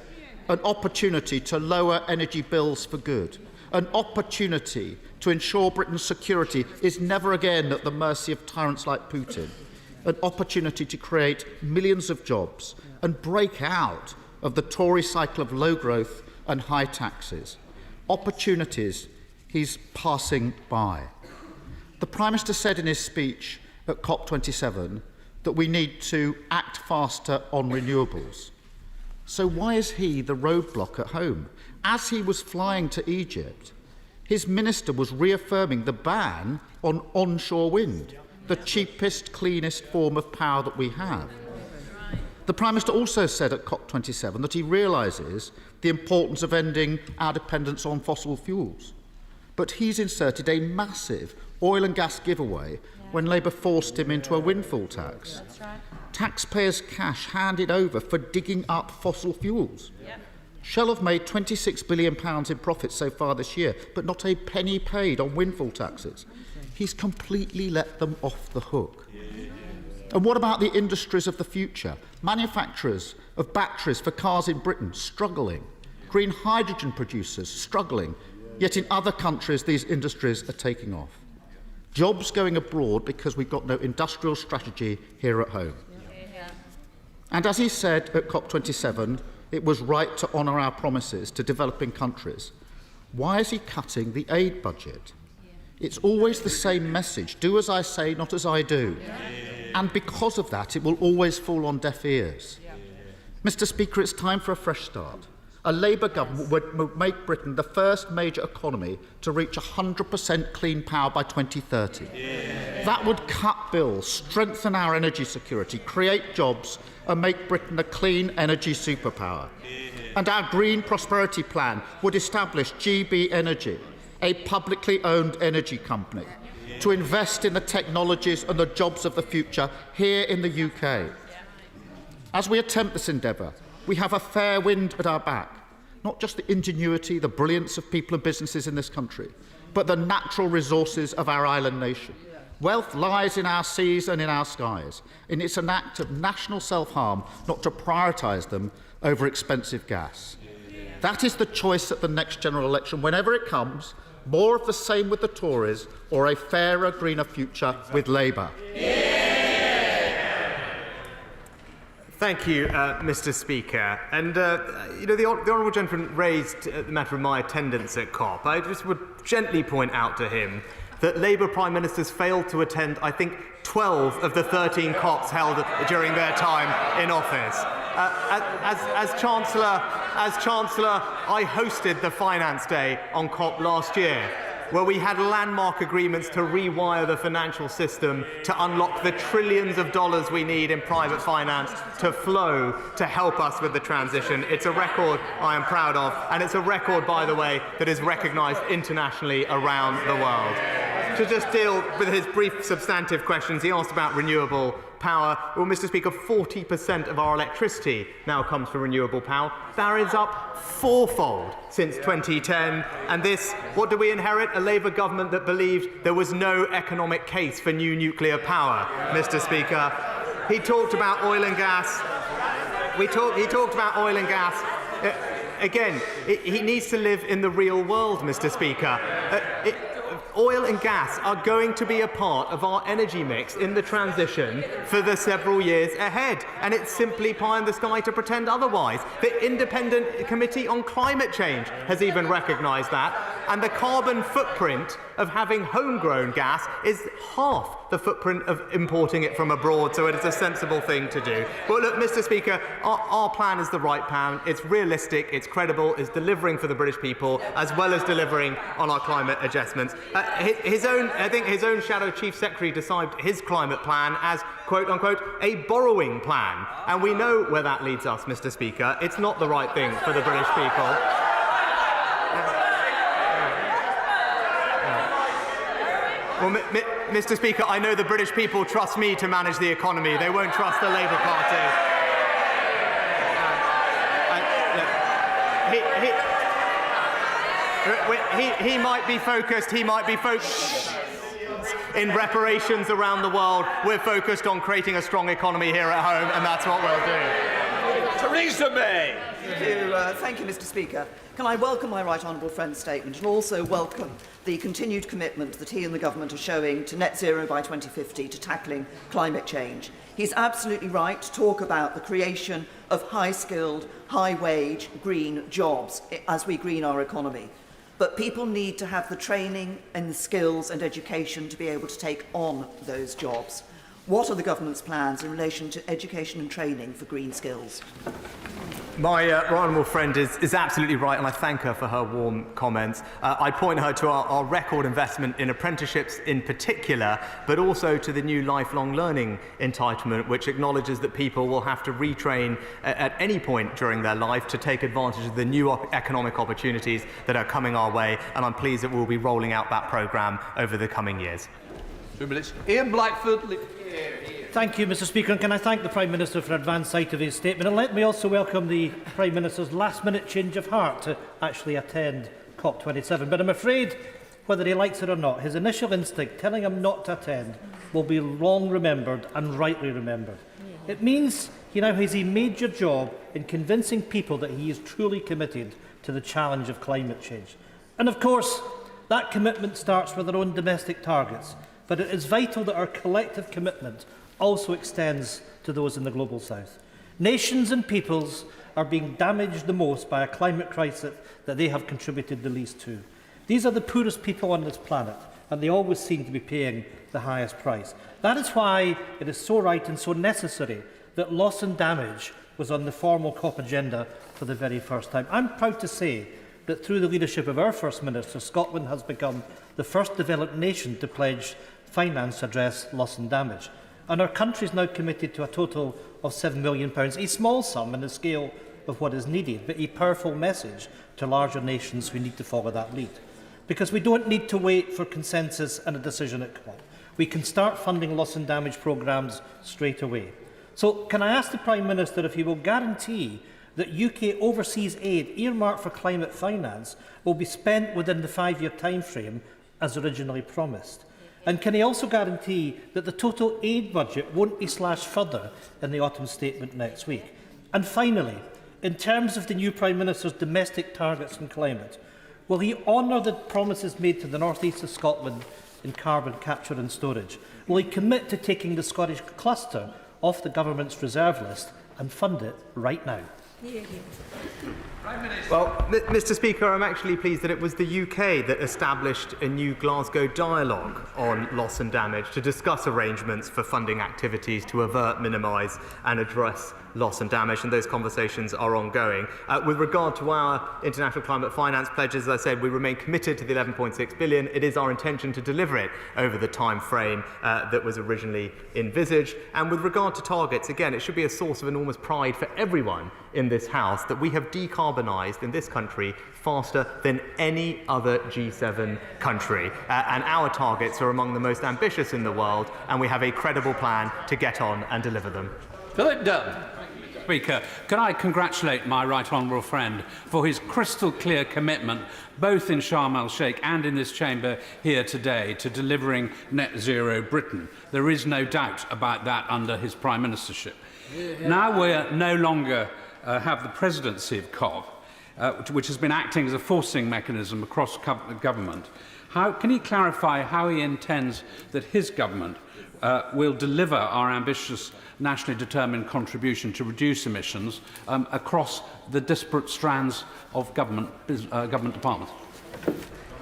An opportunity to lower energy bills for good. An opportunity to ensure Britain's security is never again at the mercy of tyrants like Putin. An opportunity to create millions of jobs and break out of the Tory cycle of low growth and high taxes. Opportunities he's passing by. The Prime Minister said in his speech at COP27 that we need to act faster on renewables. So why is he the roadblock at home? As he was flying to Egypt, his minister was reaffirming the ban on onshore wind, the cheapest, cleanest form of power that we have. The Prime Minister also said at COP27 that he realises the importance of ending our dependence on fossil fuels. But he's inserted a massive oil and gas giveaway when Labour forced him into a windfall tax. Taxpayers' cash handed over for digging up fossil fuels. Shell have made £26 billion in profits so far this year, but not a penny paid on windfall taxes. He's completely let them off the hook. And what about the industries of the future? Manufacturers of batteries for cars in Britain struggling. Green hydrogen producers struggling. Yet in other countries, these industries are taking off. Jobs going abroad because we've got no industrial strategy here at home. And as he said at COP27, it was right to honour our promises to developing countries. Why is he cutting the aid budget? It's always the same message. Do as I say, not as I do. And because of that, it will always fall on deaf ears. Mr Speaker, it's time for a fresh start. A Labour government would make Britain the first major economy to reach 100% clean power by 2030. That would cut bills, strengthen our energy security, create jobs and make Britain a clean energy superpower. And our Green Prosperity Plan would establish GB Energy, a publicly owned energy company, to invest in the technologies and the jobs of the future here in the UK. As we attempt this endeavour, we have a fair wind at our back, not just the ingenuity, the brilliance of people and businesses in this country, but the natural resources of our island nation. Wealth lies in our seas and in our skies, and it's an act of national self-harm not to prioritise them over expensive gas. That is the choice at the next general election, whenever it comes, more of the same with the Tories or a fairer, greener future with Labour. Thank you, Mr Speaker. And, the Honourable Gentleman raised the matter of my attendance at COP. I just would gently point out to him that Labour Prime Ministers failed to attend, I think, 12 of the 13 COPs held during their time in office. As Chancellor, I hosted the Finance Day on COP last year, where we had landmark agreements to rewire the financial system to unlock the trillions of dollars we need in private finance to flow to help us with the transition. It's a record I am proud of, and it's a record, by the way, that is recognised internationally around the world. to just deal with his brief substantive questions. He asked about renewable power. Well, Mr. Speaker, 40% of our electricity now comes from renewable power. That is up fourfold since 2010. And this, what do we inherit? A Labour government that believed there was no economic case for new nuclear power, Mr. Speaker. He talked about oil and gas. He talked about oil and gas. Again, he needs to live in the real world, Mr. Speaker. Oil and gas are going to be a part of our energy mix in the transition for the several years ahead, and it's simply pie in the sky to pretend otherwise. The Independent Committee on Climate Change has even recognised that, and the carbon footprint of having homegrown gas is half the footprint of importing it from abroad, so it is a sensible thing to do. Well, look, Mr. Speaker, our plan is the right plan. It's realistic, it's credible, it's delivering for the British people, as well as delivering on our climate adjustments. I think his own Shadow Chief Secretary described his climate plan as, quote unquote, a borrowing plan. And we know where that leads us, Mr. Speaker. It's not the right thing for the British people. Well, Mr. Speaker, I know the British people trust me to manage the economy. They won't trust the Labour Party. He might be focused in reparations around the world. We're focused on creating a strong economy here at home, and that's what we'll do. Theresa May. Thank you, Mr. Speaker. Can I welcome my right honourable friend's statement and also welcome the continued commitment that he and the government are showing to net zero by 2050 to tackling climate change. He's absolutely right to talk about the creation of high-skilled, high-wage green jobs as we green our economy. But people need to have the training and the skills and education to be able to take on those jobs. What are the government's plans in relation to education and training for green skills? My right honourable friend is absolutely right, and I thank her for her warm comments. I point her to our record investment in apprenticeships in particular, but also to the new lifelong learning entitlement, which acknowledges that people will have to retrain at any point during their life to take advantage of the new economic opportunities that are coming our way, and I'm pleased that we'll be rolling out that programme over the coming years. 2 minutes. Ian Blackford. Thank you, Mr. Speaker, and can I thank the Prime Minister for advance sight of his statement, and let me also welcome the Prime Minister's last-minute change of heart to actually attend COP27. But I'm afraid, whether he likes it or not, his initial instinct telling him not to attend will be long remembered and rightly remembered. It means he now has a major job in convincing people that he is truly committed to the challenge of climate change. And of course, that commitment starts with our own domestic targets, but it is vital that our collective commitment also extends to those in the global south. Nations and peoples are being damaged the most by a climate crisis that they have contributed the least to. These are the poorest people on this planet, and they always seem to be paying the highest price. That is why it is so right and so necessary that loss and damage was on the formal COP agenda for the very first time. I'm proud to say that through the leadership of our First Minister, Scotland has become the first developed nation to pledge finance to address loss and damage. And our country is now committed to a total of £7 million, a small sum in the scale of what is needed, but a powerful message to larger nations who need to follow that lead. Because we don't need to wait for consensus and a decision at COP. We can start funding loss and damage programmes straight away. So can I ask the Prime Minister if he will guarantee that UK overseas aid earmarked for climate finance will be spent within the 5-year timeframe as originally promised? And can he also guarantee that the total aid budget won't be slashed further in the autumn statement next week? And finally, in terms of the new Prime Minister's domestic targets on climate, will he honour the promises made to the North East of Scotland in carbon capture and storage? Will he commit to taking the Scottish cluster off the government's reserve list and fund it right now? Well, Mr. Speaker, I'm actually pleased that it was the UK that established a new Glasgow dialogue on loss and damage to discuss arrangements for funding activities to avert, minimise and address loss and damage, and those conversations are ongoing. With regard to our international climate finance pledges, as I said, we remain committed to the £11.6 billion. It is our intention to deliver it over the time frame that was originally envisaged. And with regard to targets, again, it should be a source of enormous pride for everyone in this House that we have decarbonised in this country faster than any other G7 country. And our targets are among the most ambitious in the world, and we have a credible plan to get on and deliver them. Philip Dunn. Speaker, can I congratulate my right honourable friend for his crystal clear commitment, both in Sharm el-Sheikh and in this chamber here today, to delivering net zero Britain. There is no doubt about that under his prime ministership. Now we no longer have the presidency of COP, which has been acting as a forcing mechanism across government. Can he clarify how he intends that his government will deliver our ambitious nationally determined contribution to reduce emissions across the disparate strands of government departments?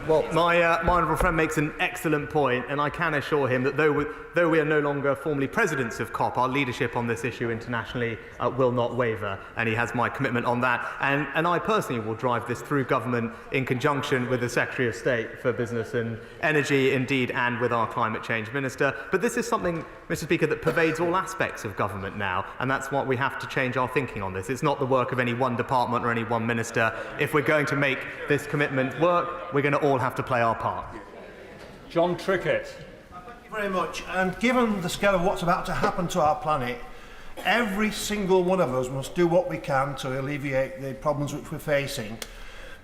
Well, my honourable friend makes an excellent point, and I can assure him that though we are no longer formally presidents of COP, our leadership on this issue internationally will not waver, and he has my commitment on that. And I personally will drive this through government in conjunction with the Secretary of State for Business and Energy, indeed, and with our Climate Change Minister. But this is something, Mr Speaker, that pervades all aspects of government now, and that's why we have to change our thinking on this. It's not the work of any one department or any one minister. If we're going to make this commitment work, we're going to all have to play our part. John Trickett. Thank you very much. And given the scale of what's about to happen to our planet, every single one of us must do what we can to alleviate the problems which we're facing.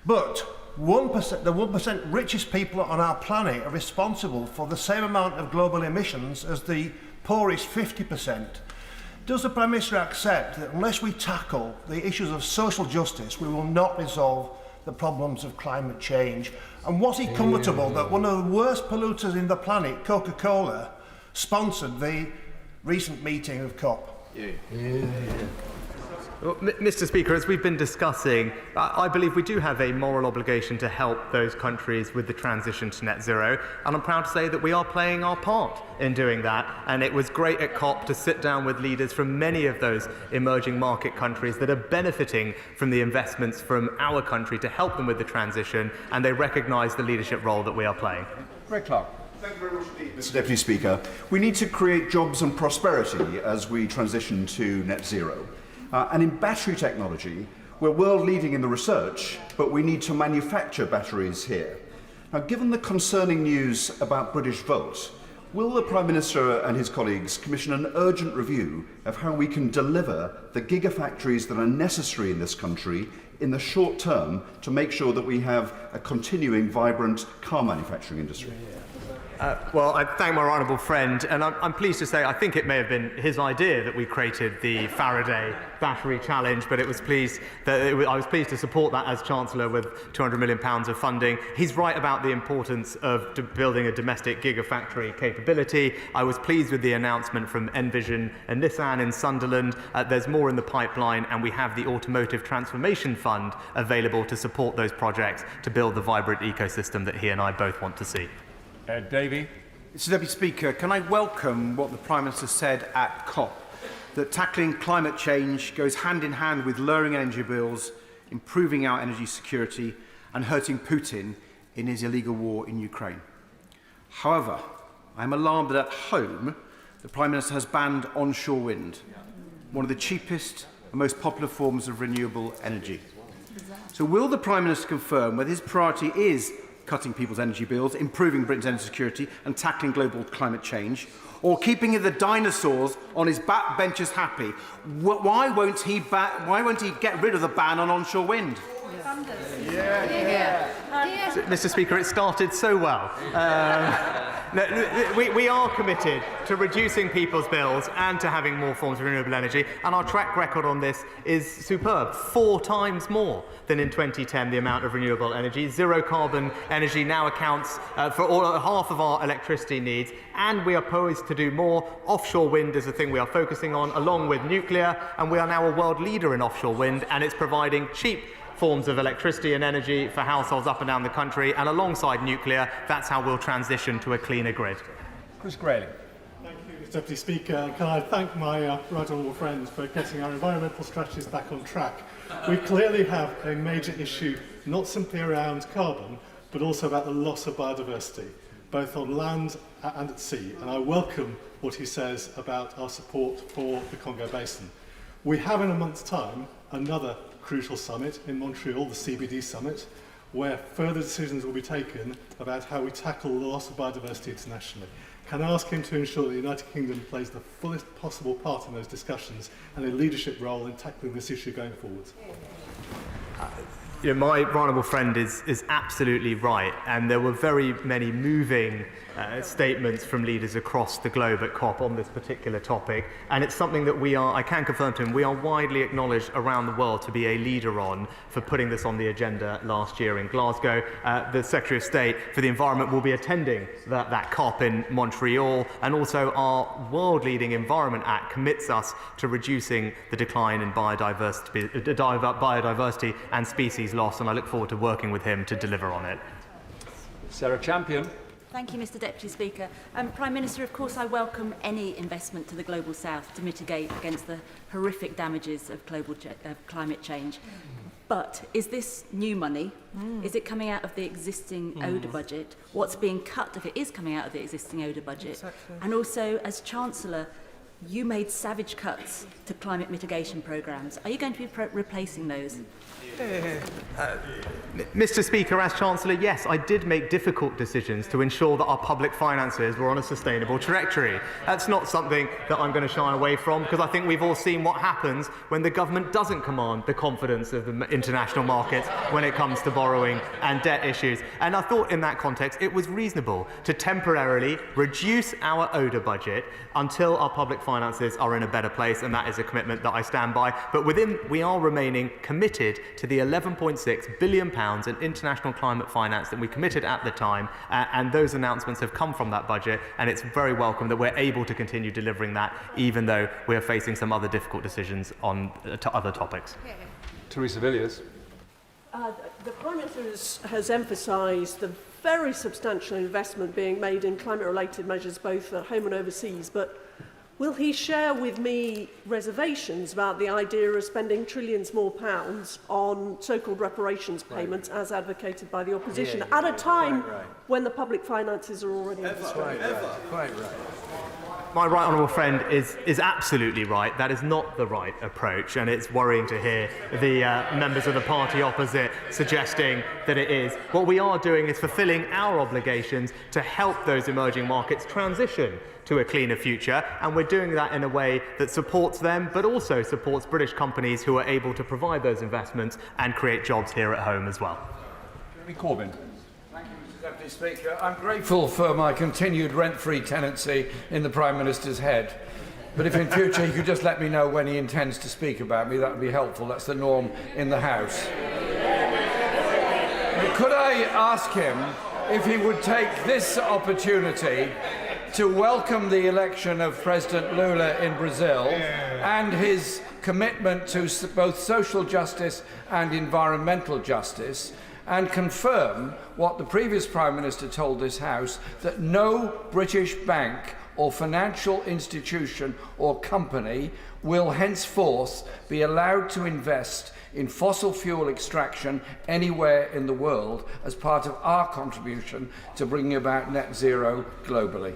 But 1%, the 1% richest people on our planet are responsible for the same amount of global emissions as the poorest 50%. Does the Prime Minister accept that unless we tackle the issues of social justice, we will not resolve the problems of climate change? And was he comfortable that one of the worst polluters in the planet, Coca-Cola, sponsored the recent meeting of COP? Well, Mr Speaker, as we've been discussing, I believe we do have a moral obligation to help those countries with the transition to net zero, and I'm proud to say that we are playing our part in doing that. And it was great at COP to sit down with leaders from many of those emerging market countries that are benefiting from the investments from our country to help them with the transition, and they recognise the leadership role that we are playing. Greg Clark. Thank you very much indeed, Mr Deputy Speaker. We need to create jobs and prosperity as we transition to net zero. And in battery technology, we're world leading in the research, but we need to manufacture batteries here. Now, given the concerning news about British Volt, will the Prime Minister and his colleagues commission an urgent review of how we can deliver the gigafactories that are necessary in this country in the short term to make sure that we have a continuing vibrant car manufacturing industry? Well, I thank my honourable friend, and I'm pleased to say I think it may have been his idea that we created the Faraday Battery Challenge, but I was pleased to support that as Chancellor with £200 million of funding. He's right about the importance of building a domestic gigafactory capability. I was pleased with the announcement from Envision and Nissan in Sunderland. There's more in the pipeline, and we have the Automotive Transformation Fund available to support those projects to build the vibrant ecosystem that he and I both want to see. Davey. Mr Deputy Speaker, can I welcome what the Prime Minister said at COP, that tackling climate change goes hand in hand with lowering energy bills, improving our energy security and hurting Putin in his illegal war in Ukraine. However, I am alarmed that at home the Prime Minister has banned onshore wind, one of the cheapest and most popular forms of renewable energy. So will the Prime Minister confirm whether his priority is cutting people's energy bills, improving Britain's energy security and tackling global climate change, or keeping the dinosaurs on his backbenchers happy? Why won't he get rid of the ban on onshore wind? Mr Speaker, it started so well. We are committed to reducing people's bills and to having more forms of renewable energy, and our track record on this is superb. 4 times more than in 2010, the amount of renewable energy. Zero carbon energy now accounts for half of our electricity needs, and we are poised to do more. Offshore wind is the thing we are focusing on, along with nuclear, and we are now a world leader in offshore wind, and it's providing cheap forms of electricity and energy for households up and down the country, and alongside nuclear, that's how we'll transition to a cleaner grid. Chris Grayling. Thank you, Mr Deputy Speaker. Can I thank my right honourable friends for getting our environmental strategies back on track. We clearly have a major issue, not simply around carbon, but also about the loss of biodiversity, both on land and at sea. And I welcome what he says about our support for the Congo Basin. We have in a month's time another crucial summit in Montreal, the CBD summit, where further decisions will be taken about how we tackle the loss of biodiversity internationally. Can I ask him to ensure that the United Kingdom plays the fullest possible part in those discussions and a leadership role in tackling this issue going forward? My honourable friend is absolutely right, and there were very many moving statements from leaders across the globe at COP on this particular topic, and it's something that I can confirm to him, we are widely acknowledged around the world to be a leader on for putting this on the agenda last year in Glasgow. The Secretary of State for the Environment will be attending that COP in Montreal, and also our world-leading Environment Act commits us to reducing the decline in biodiversity and species loss, and I look forward to working with him to deliver on it. Sarah Champion. Thank you, Mr Deputy Speaker. Prime Minister, of course I welcome any investment to the Global South to mitigate against the horrific damages of climate change. But is this new money? Is it coming out of the existing ODA budget? What's being cut if it is coming out of the existing ODA budget? Exactly. And also, as Chancellor, you made savage cuts to climate mitigation programmes. Are you going to be replacing those? Mr Speaker, as Chancellor, yes, I did make difficult decisions to ensure that our public finances were on a sustainable trajectory. That's not something that I'm going to shy away from, because I think we've all seen what happens when the government doesn't command the confidence of the international markets when it comes to borrowing and debt issues. And I thought in that context it was reasonable to temporarily reduce our ODA budget until our public finances are in a better place, and that is a commitment that I stand by. But we are remaining committed to the £11.6 billion in international climate finance that we committed at the time, and those announcements have come from that budget, and it's very welcome that we're able to continue delivering that, even though we are facing some other difficult decisions on other topics. Teresa Villiers. The Prime Minister has emphasised the very substantial investment being made in climate-related measures both at home and overseas, but will he share with me reservations about the idea of spending trillions more pounds on so-called reparations payments as advocated by the opposition at a time when the public finances are already in Quite right. My right honourable friend is absolutely right. That is not the right approach, and it's worrying to hear the members of the party opposite suggesting that it is. What we are doing is fulfilling our obligations to help those emerging markets transition to a cleaner future, and we're doing that in a way that supports them, but also supports British companies who are able to provide those investments and create jobs here at home as well. Jeremy Corbyn. Deputy Speaker, I'm grateful for my continued rent-free tenancy in the Prime Minister's head. But if in future he could just let me know when he intends to speak about me, that would be helpful. That's the norm in the House. But could I ask him if he would take this opportunity to welcome the election of President Lula in Brazil and his commitment to both social justice and environmental justice, and confirm what the previous Prime Minister told this House, that no British bank or financial institution or company will henceforth be allowed to invest in fossil fuel extraction anywhere in the world as part of our contribution to bringing about net zero globally.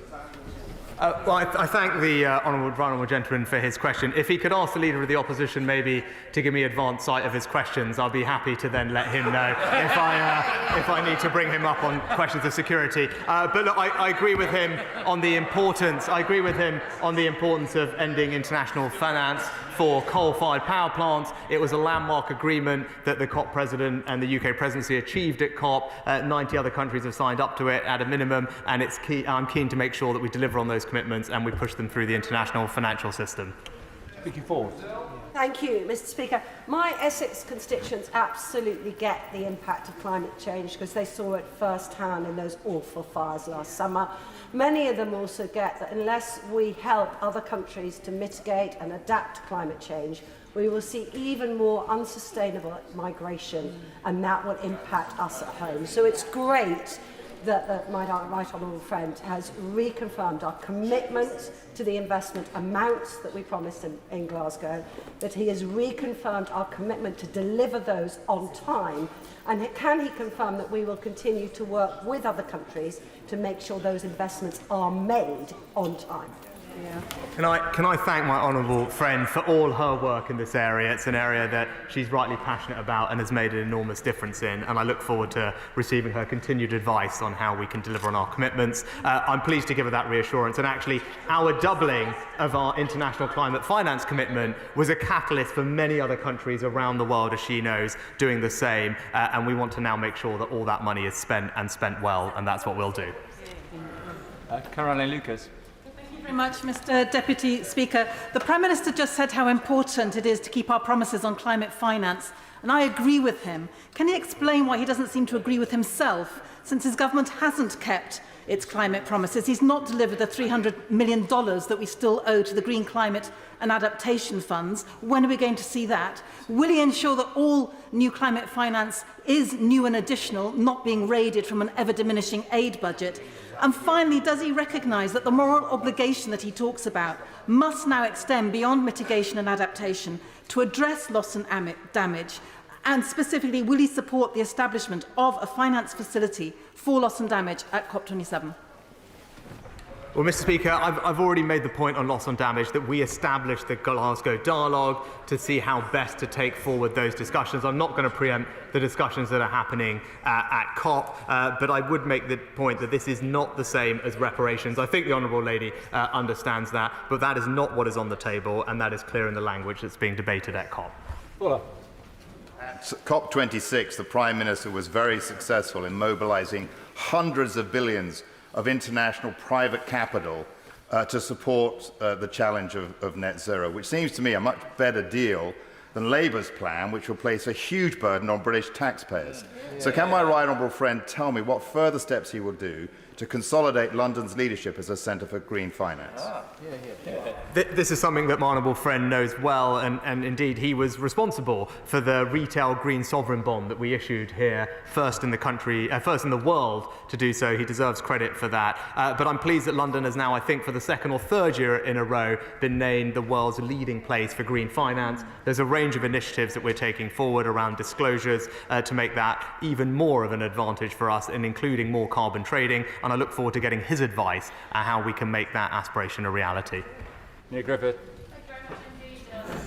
Well, I thank the honourable gentleman for his question. If he could ask the Leader of the Opposition maybe to give me advance sight of his questions, I'll be happy to then let him know if I need to bring him up on questions of security. But look, I agree with him on the importance. I agree with him on the importance of ending international finance for coal-fired power plants. It was a landmark agreement that the COP President and the UK Presidency achieved at COP. 90 other countries have signed up to it at a minimum, and it's key. I'm keen to make sure that we deliver on those commitments and we push them through the international financial system. Vicky Ford. Thank you, Mr Speaker. My Essex constituents absolutely get the impact of climate change because they saw it firsthand in those awful fires last summer. Many of them also get that unless we help other countries to mitigate and adapt to climate change, we will see even more unsustainable migration, and that will impact us at home. So it's great that my right honourable friend has reconfirmed our commitment to the investment amounts that we promised in Glasgow, that he has reconfirmed our commitment to deliver those on time, and can he confirm that we will continue to work with other countries to make sure those investments are made on time? Can I thank my honourable friend for all her work in this area? It's an area that she's rightly passionate about and has made an enormous difference in, and I look forward to receiving her continued advice on how we can deliver on our commitments. I'm pleased to give her that reassurance, and actually our doubling of our international climate finance commitment was a catalyst for many other countries around the world, as she knows, doing the same, and we want to now make sure that all that money is spent and spent well, and that's what we'll do. Caroline Lucas. Very much, Mr Deputy Speaker. The Prime Minister just said how important it is to keep our promises on climate finance, and I agree with him. Can he explain why he doesn't seem to agree with himself, since his government hasn't kept its climate promises? He's not delivered the $300 million that we still owe to the Green Climate and Adaptation Funds. When are we going to see that? Will he ensure that all new climate finance is new and additional, not being raided from an ever-diminishing aid budget? And finally, does he recognise that the moral obligation that he talks about must now extend beyond mitigation and adaptation to address loss and damage? And specifically, will he support the establishment of a finance facility for loss and damage at COP27? Well, Mr Speaker, I've already made the point on loss and damage that we established the Glasgow dialogue to see how best to take forward those discussions. I'm not going to preempt the discussions that are happening at COP, but I would make the point that this is not the same as reparations. I think the Honourable Lady understands that, but that is not what is on the table, and that is clear in the language that's being debated at COP. At COP26, the Prime Minister was very successful in mobilising hundreds of billions of international private capital to support the challenge of net zero, which seems to me a much better deal than Labour's plan, which will place a huge burden on British taxpayers. So can my right honourable friend tell me what further steps he will do to consolidate London's leadership as a centre for green finance? This is something that my honourable friend knows well, and indeed he was responsible for the retail green sovereign bond that we issued here, first in the world to do so. He deserves credit for that. But I'm pleased that London has now, I think, for the second or third year in a row, been named the world's leading place for green finance. There's a range of initiatives that we're taking forward around disclosures to make that even more of an advantage for us, and including more carbon trading. And I look forward to getting his advice on how we can make that aspiration a reality. Neil Griffith.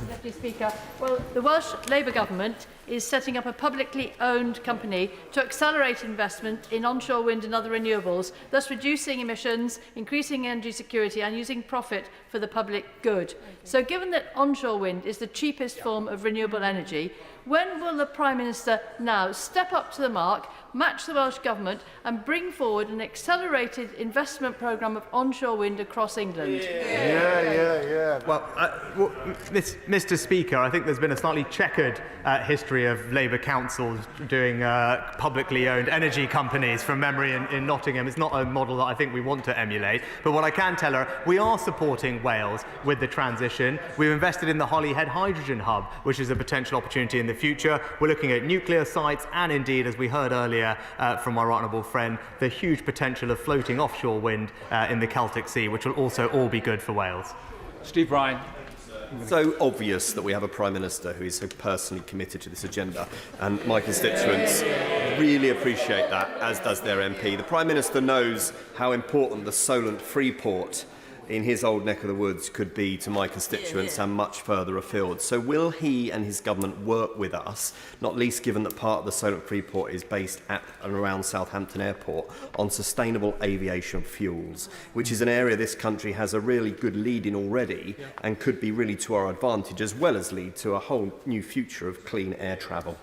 Deputy Speaker. Well, the Welsh Labour Government is setting up a publicly owned company to accelerate investment in onshore wind and other renewables, thus reducing emissions, increasing energy security and using profit for the public good. So given that onshore wind is the cheapest form of renewable energy, when will the Prime Minister now step up to the mark, match the Welsh Government and bring forward an accelerated investment programme of onshore wind across England? Well, Mr Speaker, I think there's been a slightly checkered history of Labour councils doing publicly owned energy companies from memory in Nottingham. It's not a model that I think we want to emulate. But what I can tell her, we are supporting Wales with the transition. We've invested in the Holyhead Hydrogen Hub, which is a potential opportunity in the future. We're looking at nuclear sites and indeed, as we heard earlier from our honourable friend, the huge potential of floating offshore wind in the Celtic Sea, which will also all be good for Wales. Steve Ryan. So obvious that we have a Prime Minister who is so personally committed to this agenda, and my constituents really appreciate that, as does their MP. The Prime Minister knows how important the Solent Freeport in his old neck of the woods could be to my constituents and much further afield. So will he and his government work with us, not least given that part of the Solent Freeport is based at and around Southampton Airport, on sustainable aviation fuels, which is an area this country has a really good lead in already and could be really to our advantage, as well as lead to a whole new future of clean air travel?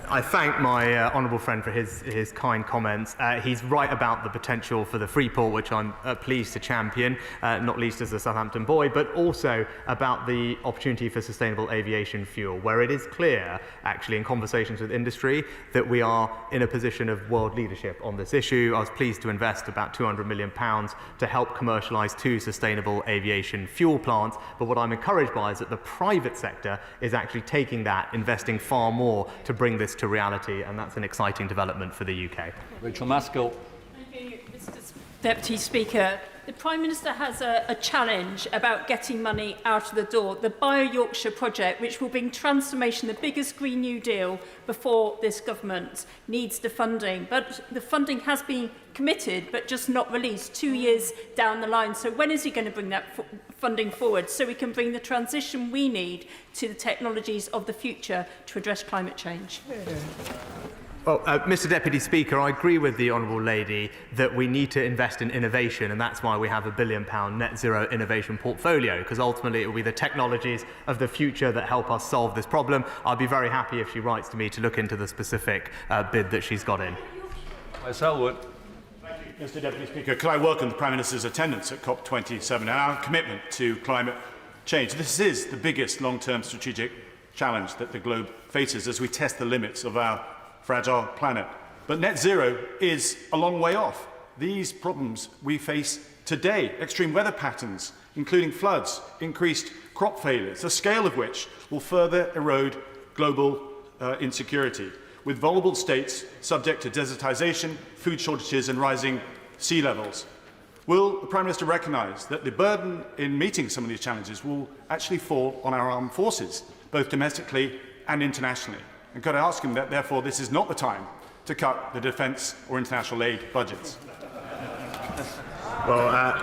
I thank my honourable friend for his kind comments. He's right about the potential for the Freeport, which I'm pleased to champion, not least as a Southampton boy, but also about the opportunity for sustainable aviation fuel, where it is clear, actually, in conversations with industry, that we are in a position of world leadership on this issue. I was pleased to invest about £200 million to help commercialise 2 sustainable aviation fuel plants, but what I'm encouraged by is that the private sector is actually taking that, investing far more to bring this to reality, and that's an exciting development for the UK. Rachel Maskell. Thank you, Mr. Deputy Speaker. the Prime Minister has a challenge about getting money out of the door. The Bio-Yorkshire project, which will bring transformation, the biggest Green New Deal before this government, needs the funding. But the funding has been committed, but just not released 2 years down the line. So when is he going to bring that funding forward so we can bring the transition we need to the technologies of the future to address climate change? Well, Mr Deputy Speaker, I agree with the Honourable Lady that we need to invest in innovation, and that's why we have a £1 billion net zero innovation portfolio, because ultimately it will be the technologies of the future that help us solve this problem. I'd be very happy if she writes to me to look into the specific bid that she's got in. Selwood. Mr Deputy Speaker, could I welcome the Prime Minister's attendance at COP27 and our commitment to climate change. This is the biggest long-term strategic challenge that the globe faces as we test the limits of our fragile planet. But net zero is a long way off. These problems we face today, extreme weather patterns, including floods, increased crop failures, the scale of which will further erode global insecurity, with vulnerable states subject to desertisation, food shortages and rising sea levels. Will the Prime Minister recognise that the burden in meeting some of these challenges will actually fall on our armed forces, both domestically and internationally? And could I ask him that, therefore, this is not the time to cut the defence or international aid budgets? Well,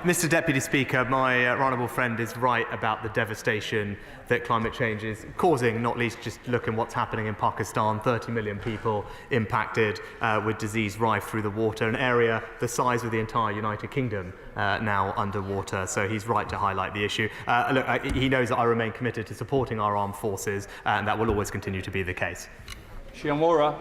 Mr Deputy Speaker, my honourable friend is right about the devastation that climate change is causing, not least just looking what's happening in Pakistan. 30 million people impacted with disease rife through the water, an area the size of the entire United Kingdom now underwater. So he's right to highlight the issue. Look, he knows that I remain committed to supporting our armed forces, and that will always continue to be the case. Shiamura.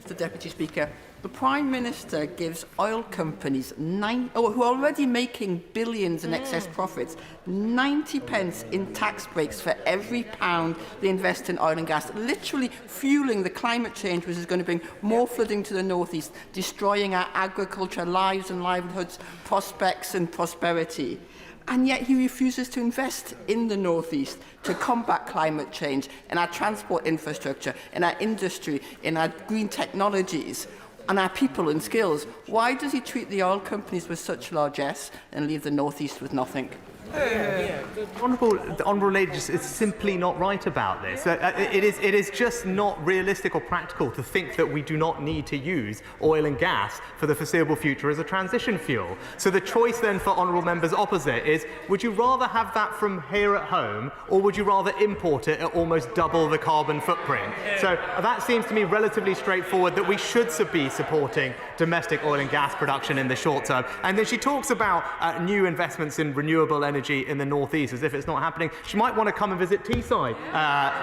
Mr Deputy Speaker, the Prime Minister gives oil companies, who are already making billions in excess profits, 90 pence in tax breaks for every pound they invest in oil and gas, literally fueling the climate change which is going to bring more flooding to the northeast, destroying our agriculture, lives and livelihoods, prospects and prosperity. And yet he refuses to invest in the northeast to combat climate change, in our transport infrastructure, in our industry, in our green technologies, and our people and skills. Why does he treat the oil companies with such largesse and leave the northeast with nothing? The Honourable Lady is simply not right about this. It is just not realistic or practical to think that we do not need to use oil and gas for the foreseeable future as a transition fuel. So the choice then for honourable members opposite is, would you rather have that from here at home, or would you rather import it at almost double the carbon footprint? So that seems to me relatively straightforward, that we should be supporting domestic oil and gas production in the short term. And then she talks about new investments in renewable energy in the northeast as if it's not happening. She might want to come and visit Teesside,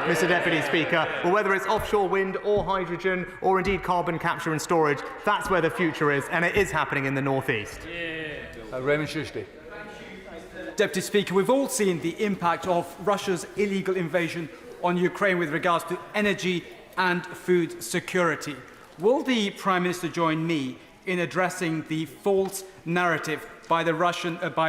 Mr Deputy Speaker, or whether it's offshore wind or hydrogen or indeed carbon capture and storage. That's where the future is, and it is happening in the northeast. Raymond Shushti. Deputy Speaker, we've all seen the impact of Russia's illegal invasion on Ukraine with regards to energy and food security. Will the Prime Minister join me in addressing the false narrative by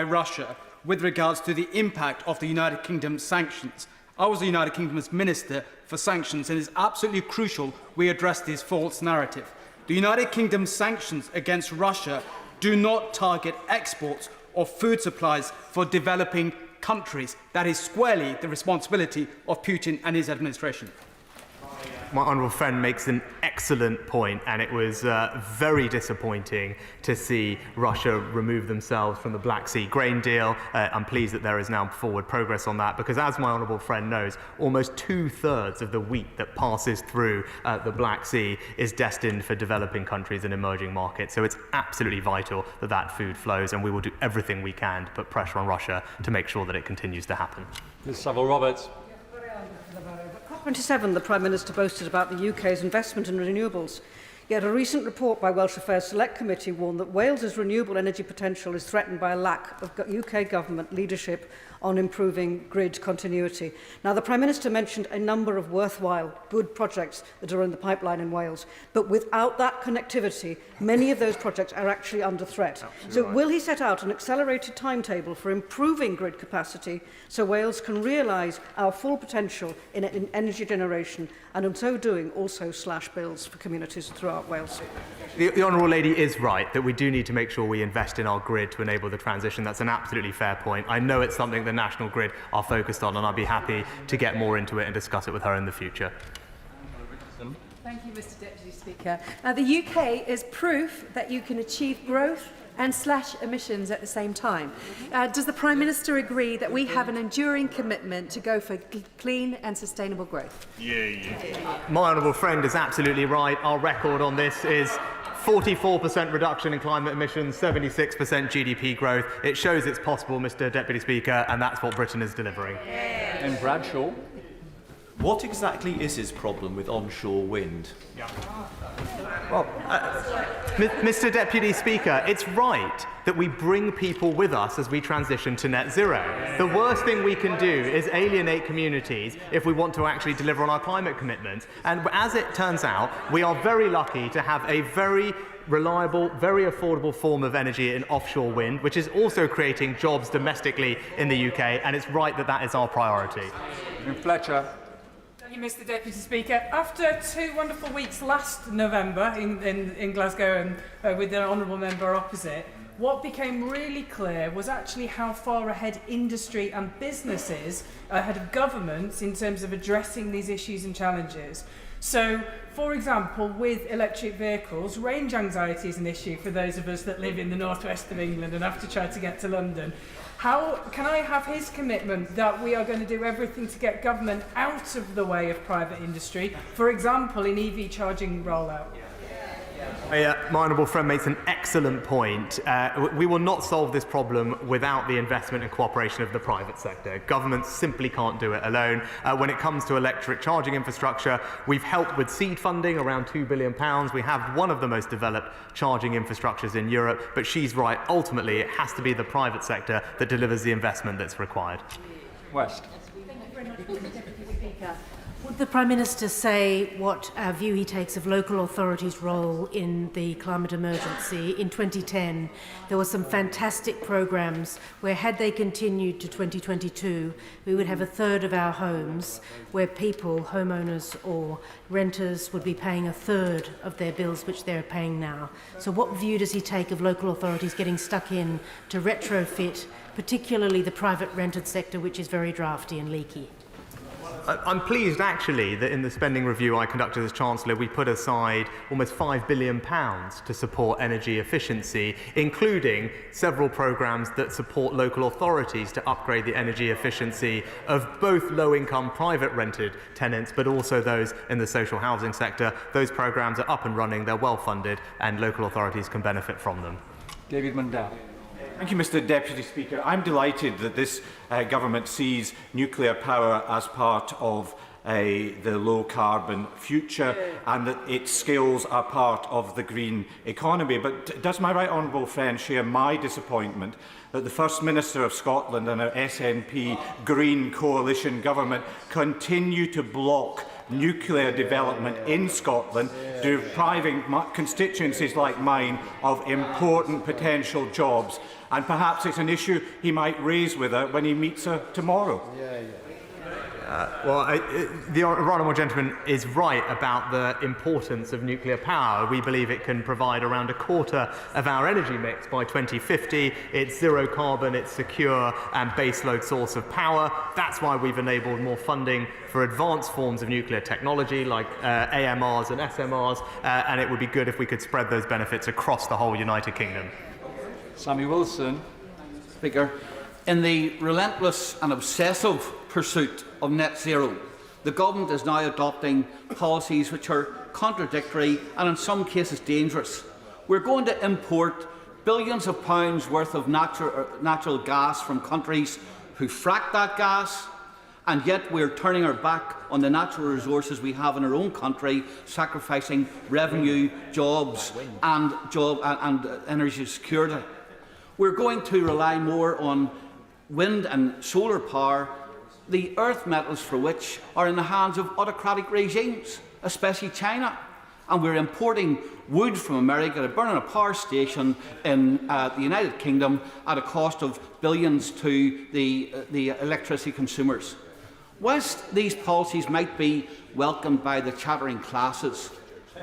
Russia with regards to the impact of the United Kingdom's sanctions? I was the United Kingdom's Minister for Sanctions, and it is absolutely crucial we address this false narrative. The United Kingdom's sanctions against Russia do not target exports of food supplies for developing countries. That is squarely the responsibility of Putin and his administration. My honourable friend makes an excellent point, and it was very disappointing to see Russia remove themselves from the Black Sea grain deal. I'm pleased that there is now forward progress on that, because as my honourable friend knows, almost 2/3 of the wheat that passes through the Black Sea is destined for developing countries and emerging markets. So it's absolutely vital that that food flows, and we will do everything we can to put pressure on Russia to make sure that it continues to happen. Ms Savile Roberts. 27, the Prime Minister boasted about the UK's investment in renewables. Yet a recent report by Welsh Affairs Select Committee warned that Wales's renewable energy potential is threatened by a lack of UK government leadership on improving grid continuity. Now, the Prime Minister mentioned a number of worthwhile, good projects that are in the pipeline in Wales, but without that connectivity, many of those projects are actually under threat. So will he set out an accelerated timetable for improving grid capacity so Wales can realise our full potential in energy generation, and in so doing also slash bills for communities throughout Wales. The Honourable Lady is right that we do need to make sure we invest in our grid to enable the transition. That's an absolutely fair point. I know it's something the National Grid are focused on, and I'll be happy to get more into it and discuss it with her in the future. Thank you, Mr Deputy Speaker. The UK is proof that you can achieve growth and slash emissions at the same time. Does the Prime Minister agree that we have an enduring commitment to go for clean and sustainable growth? My honourable friend is absolutely right. Our record on this is 44% reduction in climate emissions, 76% GDP growth. It shows it's possible, Mr Deputy Speaker, and that's what Britain is delivering. And Bradshaw. What exactly is his problem with onshore wind? Well, Mr Deputy Speaker, it's right that we bring people with us as we transition to net zero. The worst thing we can do is alienate communities if we want to actually deliver on our climate commitments. And as it turns out, we are very lucky to have a very reliable, very affordable form of energy in offshore wind, which is also creating jobs domestically in the UK, and it's right that that is our priority. And Fletcher. Thank you, Mr Deputy Speaker. After 2 wonderful weeks last November in Glasgow and with the honourable member opposite, what became really clear was actually how far ahead industry and business is ahead of governments in terms of addressing these issues and challenges. So, for example, with electric vehicles, range anxiety is an issue for those of us that live in the northwest of England and have to try to get to London. How can I have his commitment that we are going to do everything to get government out of the way of private industry, for example, in EV charging rollout? My honourable friend makes an excellent point. We will not solve this problem without the investment and cooperation of the private sector. Governments simply can't do it alone. When it comes to electric charging infrastructure, we've helped with seed funding, around £2 billion. We have one of the most developed charging infrastructures in Europe, but she's right. Ultimately, it has to be the private sector that delivers the investment that's required. West. Would the Prime Minister say what view he takes of local authorities' role in the climate emergency? In 2010, there were some fantastic programmes where, had they continued to 2022, we would have a third of our homes where people, homeowners or renters, would be paying a third of their bills, which they're paying now. So what view does he take of local authorities getting stuck in to retrofit, particularly the private rented sector, which is very drafty and leaky? I'm pleased, actually, that in the spending review I conducted as Chancellor, we put aside almost £5 billion to support energy efficiency, including several programmes that support local authorities to upgrade the energy efficiency of both low-income private rented tenants, but also those in the social housing sector. Those programmes are up and running, they're well-funded, and local authorities can benefit from them. David Mundell. Thank you, Mr Deputy Speaker. I'm delighted that this government sees nuclear power as part of the low-carbon future and that its skills are part of the green economy. But does my right honourable friend share my disappointment that the First Minister of Scotland and our SNP Green Coalition government continue to block nuclear development in Scotland, depriving constituencies like mine of important potential jobs? And perhaps it's an issue he might raise with her when he meets her tomorrow. The honourable gentleman is right about the importance of nuclear power. We believe it can provide around a quarter of our energy mix by 2050. It's zero carbon, it's secure and baseload source of power. That's why we've enabled more funding for advanced forms of nuclear technology like AMRs and SMRs, and it would be good if we could spread those benefits across the whole United Kingdom. Sammy Wilson. Speaker, in the relentless and obsessive pursuit of net zero, the government is now adopting policies which are contradictory and in some cases dangerous. We're going to import billions of pounds worth of natural gas from countries who frack that gas, and yet we're turning our back on the natural resources we have in our own country, sacrificing revenue, jobs and energy security. We're going to rely more on wind and solar power, the earth metals for which are in the hands of autocratic regimes, especially China. And we're importing wood from America to burn in a power station in the United Kingdom at a cost of billions to the electricity consumers. Whilst these policies might be welcomed by the chattering classes,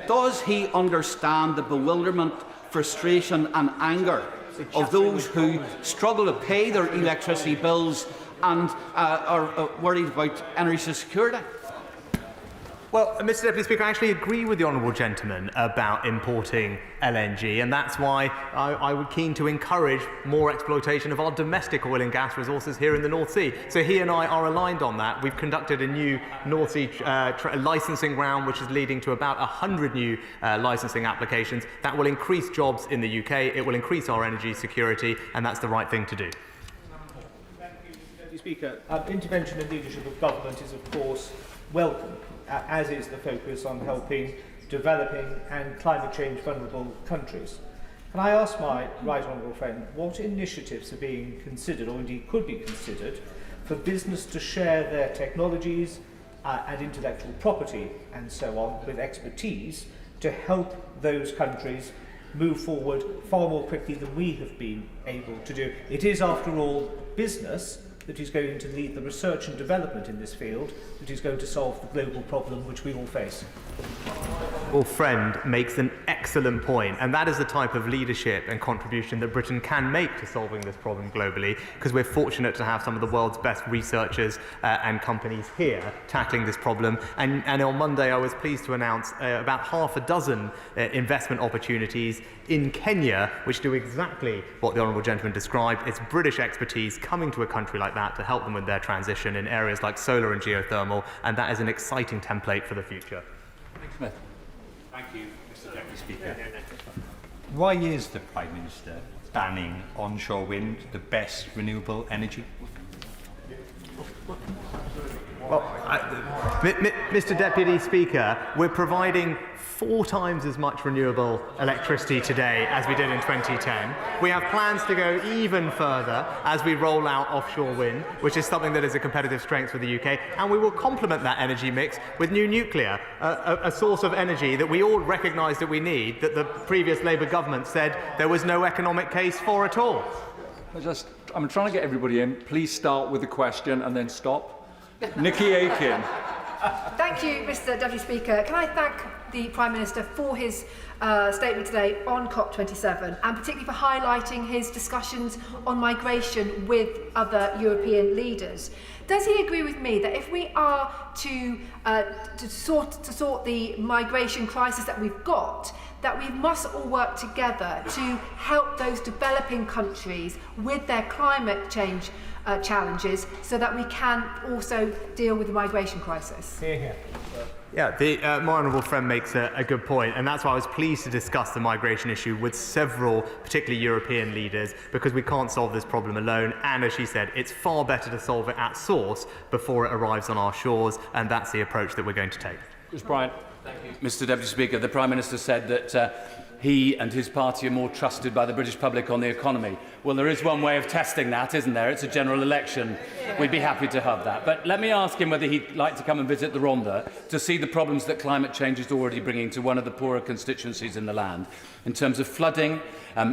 Does he understand the bewilderment, frustration and anger of those who struggle to pay their electricity bills and are worried about energy security? Well, Mr Deputy Speaker, I actually agree with the honourable gentleman about importing LNG, and that's why I would keen to encourage more exploitation of our domestic oil and gas resources here in the North Sea. So he and I are aligned on that. We've conducted a new North Sea licensing round, which is leading to about 100 new licensing applications. That will increase jobs in the UK, it will increase our energy security, and that's the right thing to do. Deputy Speaker, intervention and leadership of government is, of course, welcome, as is the focus on helping developing and climate change vulnerable countries. Can I ask my right honourable friend what initiatives are being considered, or indeed could be considered, for business to share their technologies and intellectual property and so on with expertise to help those countries move forward far more quickly than we have been able to do? It is, after all, business that is going to lead the research and development in this field that is going to solve the global problem which we all face. Your friend makes an excellent point, and that is the type of leadership and contribution that Britain can make to solving this problem globally, because we're fortunate to have some of the world's best researchers and companies here tackling this problem. And on Monday I was pleased to announce about half a dozen investment opportunities in Kenya which do exactly what the honourable gentleman described. It's British expertise coming to a country like that to help them with their transition in areas like solar and geothermal, and that is an exciting template for the future. Smith. Thank you, Mr Deputy Speaker. Why is the Prime Minister banning onshore wind, the best renewable energy? Well, Mr Deputy Speaker, we're providing 4 times as much renewable electricity today as we did in 2010. We have plans to go even further as we roll out offshore wind, which is something that is a competitive strength for the UK, and we will complement that energy mix with new nuclear, a source of energy that we all recognise that we need, that the previous Labour government said there was no economic case for at all. I'm trying to get everybody in. Please start with the question and then stop. Nikki Aiken. Thank you, Mr Deputy Speaker. Can I thank the Prime Minister for his statement today on COP27, and particularly for highlighting his discussions on migration with other European leaders. Does he agree with me that if we are to sort the migration crisis that we've got, that we must all work together to help those developing countries with their climate change challenges, so that we can also deal with the migration crisis? Yeah, my honourable friend makes a good point, and that's why I was pleased to discuss the migration issue with several, particularly European leaders, because we can't solve this problem alone, and as she said, it's far better to solve it at source before it arrives on our shores, and that's the approach that we're going to take. Chris Bryant. Thank you. Mr Deputy Speaker, the Prime Minister said that he and his party are more trusted by the British public on the economy. Well, there is one way of testing that, isn't there? It's a general election. We'd be happy to have that. But let me ask him whether he'd like to come and visit the Rhondda to see the problems that climate change is already bringing to one of the poorer constituencies in the land, in terms of flooding,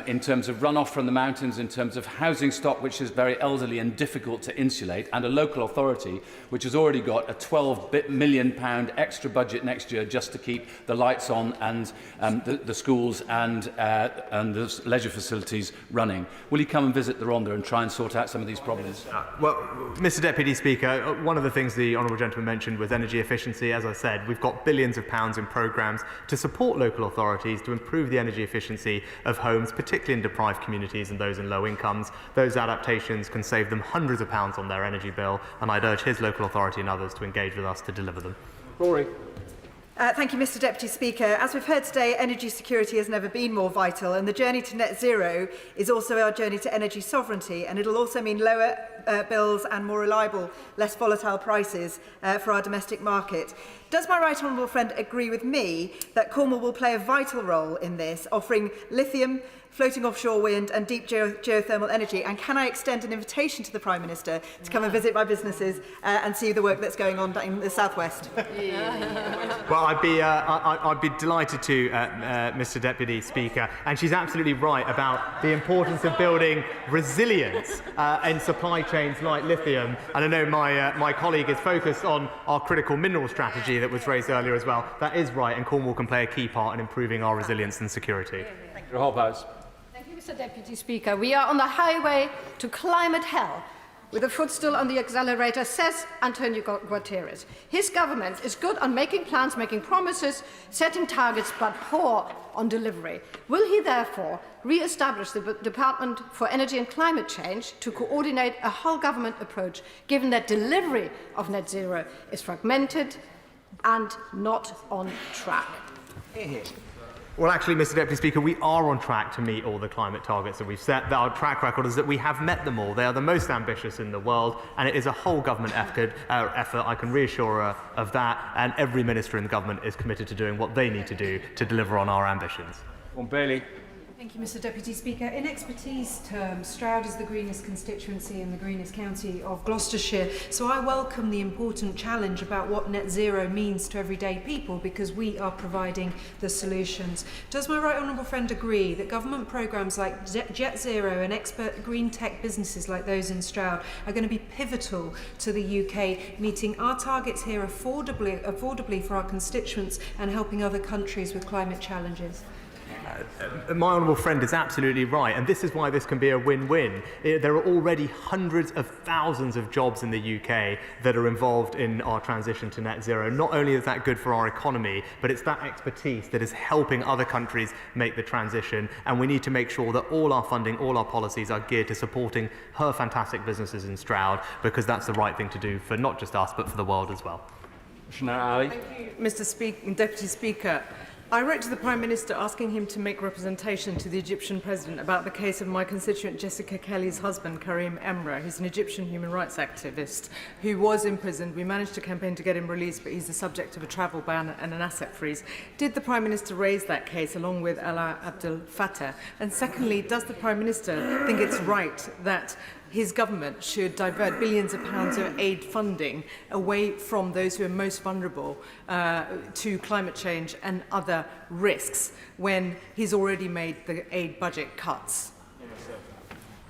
in terms of runoff from the mountains, in terms of housing stock, which is very elderly and difficult to insulate, and a local authority which has already got a £12 million extra budget next year just to keep the lights on and the schools and the leisure facilities running. Will he come and visit the Rhondda and try and sort out some of these problems? Well, Mr Deputy Speaker, one of the things the honourable gentleman mentioned was energy efficiency. As I said, we've got billions of pounds in programmes to support local authorities to improve the energy efficiency of homes, particularly in deprived communities and those in low incomes. Those adaptations can save them hundreds of pounds on their energy bill, and I'd urge his local authority and others to engage with us to deliver them. Rory. Thank you, Mr Deputy Speaker. As we've heard today, energy security has never been more vital, and the journey to net zero is also our journey to energy sovereignty, and it'll also mean lower bills and more reliable, less volatile prices for our domestic market. Does my right honourable friend agree with me that Cornwall will play a vital role in this, offering lithium, floating offshore wind and deep geothermal energy? And can I extend an invitation to the Prime Minister to come and visit my businesses and see the work that's going on in the southwest? Well, I'd be delighted to, Mr Deputy Speaker, and she's absolutely right about the importance of building resilience in supply chains like lithium. And I know my colleague is focused on our critical mineral strategy that was raised earlier as well. That is right, and Cornwall can play a key part in improving our resilience and security. Thank you, Mr Deputy Speaker. We are on the highway to climate hell. With a foot still on the accelerator, says Antonio Guterres. His government is good on making plans, making promises, setting targets, but poor on delivery. Will he therefore re-establish the Department for Energy and Climate Change to coordinate a whole government approach, given that delivery of net zero is fragmented and not on track? Well, actually, Mr Deputy Speaker, we are on track to meet all the climate targets that we've set. Our track record is that we have met them all. They are the most ambitious in the world, and it is a whole government effort. I can reassure her of that, and every minister in the government is committed to doing what they need to do to deliver on our ambitions. Bailey. Thank you, Mr Deputy Speaker. In expertise terms, Stroud is the greenest constituency in the greenest county of Gloucestershire, so I welcome the important challenge about what net zero means to everyday people, because we are providing the solutions. Does my right honourable friend agree that government programmes like Jet Zero and expert green tech businesses like those in Stroud are going to be pivotal to the UK, meeting our targets here affordably for our constituents and helping other countries with climate challenges? My honourable friend is absolutely right, and this is why this can be a win-win. There are already hundreds of thousands of jobs in the UK that are involved in our transition to net zero. Not only is that good for our economy, but it's that expertise that is helping other countries make the transition, and we need to make sure that all our funding, all our policies are geared to supporting her fantastic businesses in Stroud, because that's the right thing to do for not just us, but for the world as well. Thank you, Mr. Deputy Speaker. I wrote to the Prime Minister asking him to make representation to the Egyptian President about the case of my constituent Jessica Kelly's husband, Karim Emra, who's an Egyptian human rights activist who was imprisoned. We managed to campaign to get him released, but he's the subject of a travel ban and an asset freeze. Did the Prime Minister raise that case along with Alaa Abdel Fattah? And secondly, does the Prime Minister think it's right that his government should divert billions of pounds of aid funding away from those who are most vulnerable to climate change and other risks when he's already made the aid budget cuts?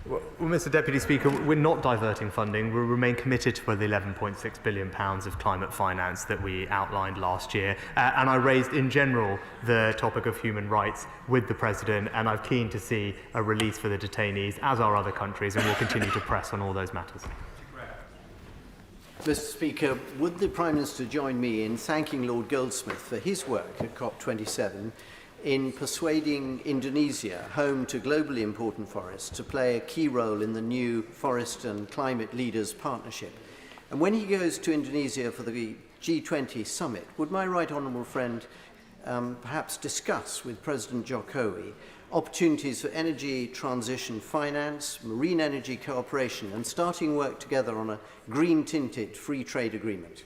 Well, Mr Deputy Speaker, we're not diverting funding. We'll remain committed to the £11.6 billion of climate finance that we outlined last year. And I raised, in general, the topic of human rights with the President, and I'm keen to see a release for the detainees, as are other countries, and we'll continue to press on all those matters. Mr Speaker, would the Prime Minister join me in thanking Lord Goldsmith for his work at COP27 in persuading Indonesia, home to globally important forests, to play a key role in the new Forest and Climate Leaders Partnership? And when he goes to Indonesia for the G20 summit, would my right honourable friend perhaps discuss with President Jokowi opportunities for energy transition finance, marine energy cooperation, and starting work together on a green-tinted free trade agreement?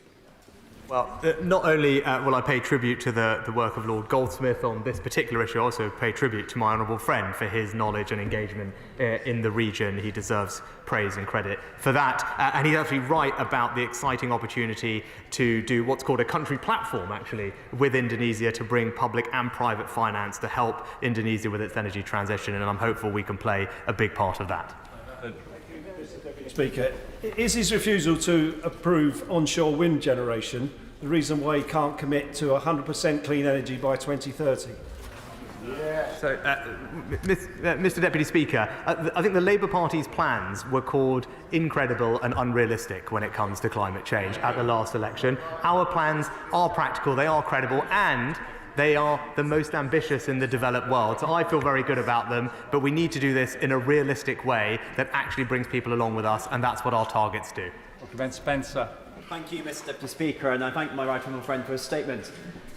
Well, not only will I pay tribute to the work of Lord Goldsmith on this particular issue, I also pay tribute to my honourable friend for his knowledge and engagement in the region. He deserves praise and credit for that. And he's actually right about the exciting opportunity to do what's called a country platform, actually, with Indonesia to bring public and private finance to help Indonesia with its energy transition. And I'm hopeful we can play a big part of that. Speaker, is his refusal to approve onshore wind generation the reason why he can't commit to 100% clean energy by 2030? So, Mr Deputy Speaker, I think the Labour Party's plans were called incredible and unrealistic when it comes to climate change at the last election. Our plans are practical, they are credible, and they are the most ambitious in the developed world. So I feel very good about them, but we need to do this in a realistic way that actually brings people along with us, and that's what our targets do. Ben Spencer. Thank you, Mr Deputy Speaker, and I thank my right honourable friend for his statement.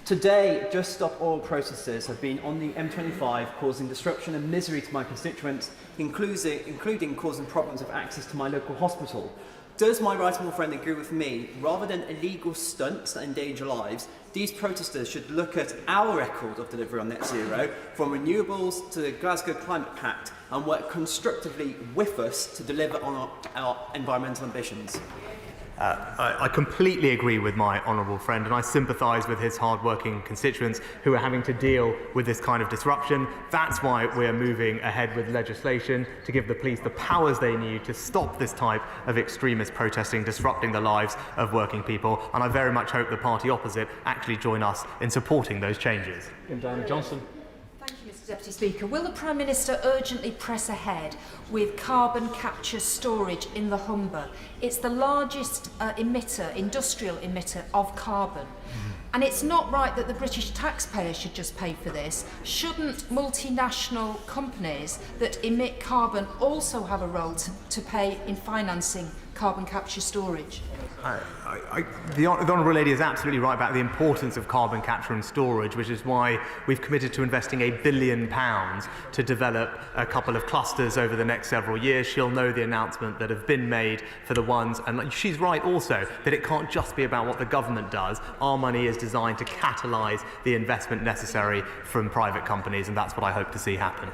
Today, Just Stop Oil protesters have been on the M25 causing disruption and misery to my constituents, including causing problems of access to my local hospital. Does my right honourable friend agree with me, rather than illegal stunts that endanger lives, these protesters should look at our record of delivery on net zero, from renewables to the Glasgow Climate Pact, and work constructively with us to deliver on our environmental ambitions? I completely agree with my honourable friend, and I sympathise with his hard-working constituents who are having to deal with this kind of disruption. That's why we're moving ahead with legislation to give the police the powers they need to stop this type of extremist protesting, disrupting the lives of working people. And I very much hope the party opposite actually join us in supporting those changes. Diana Johnson. Deputy Speaker, will the Prime Minister urgently press ahead with carbon capture storage in the Humber? It's the largest industrial emitter of carbon. And it's not right that the British taxpayer should just pay for this. Shouldn't multinational companies that emit carbon also have a role to play in financing carbon capture storage? The Honourable Lady is absolutely right about the importance of carbon capture and storage, which is why we've committed to investing £1 billion to develop a couple of clusters over the next several years. She'll know the announcement that have been made for the ones, and she's right also that it can't just be about what the government does. Our money is designed to catalyse the investment necessary from private companies, and that's what I hope to see happen.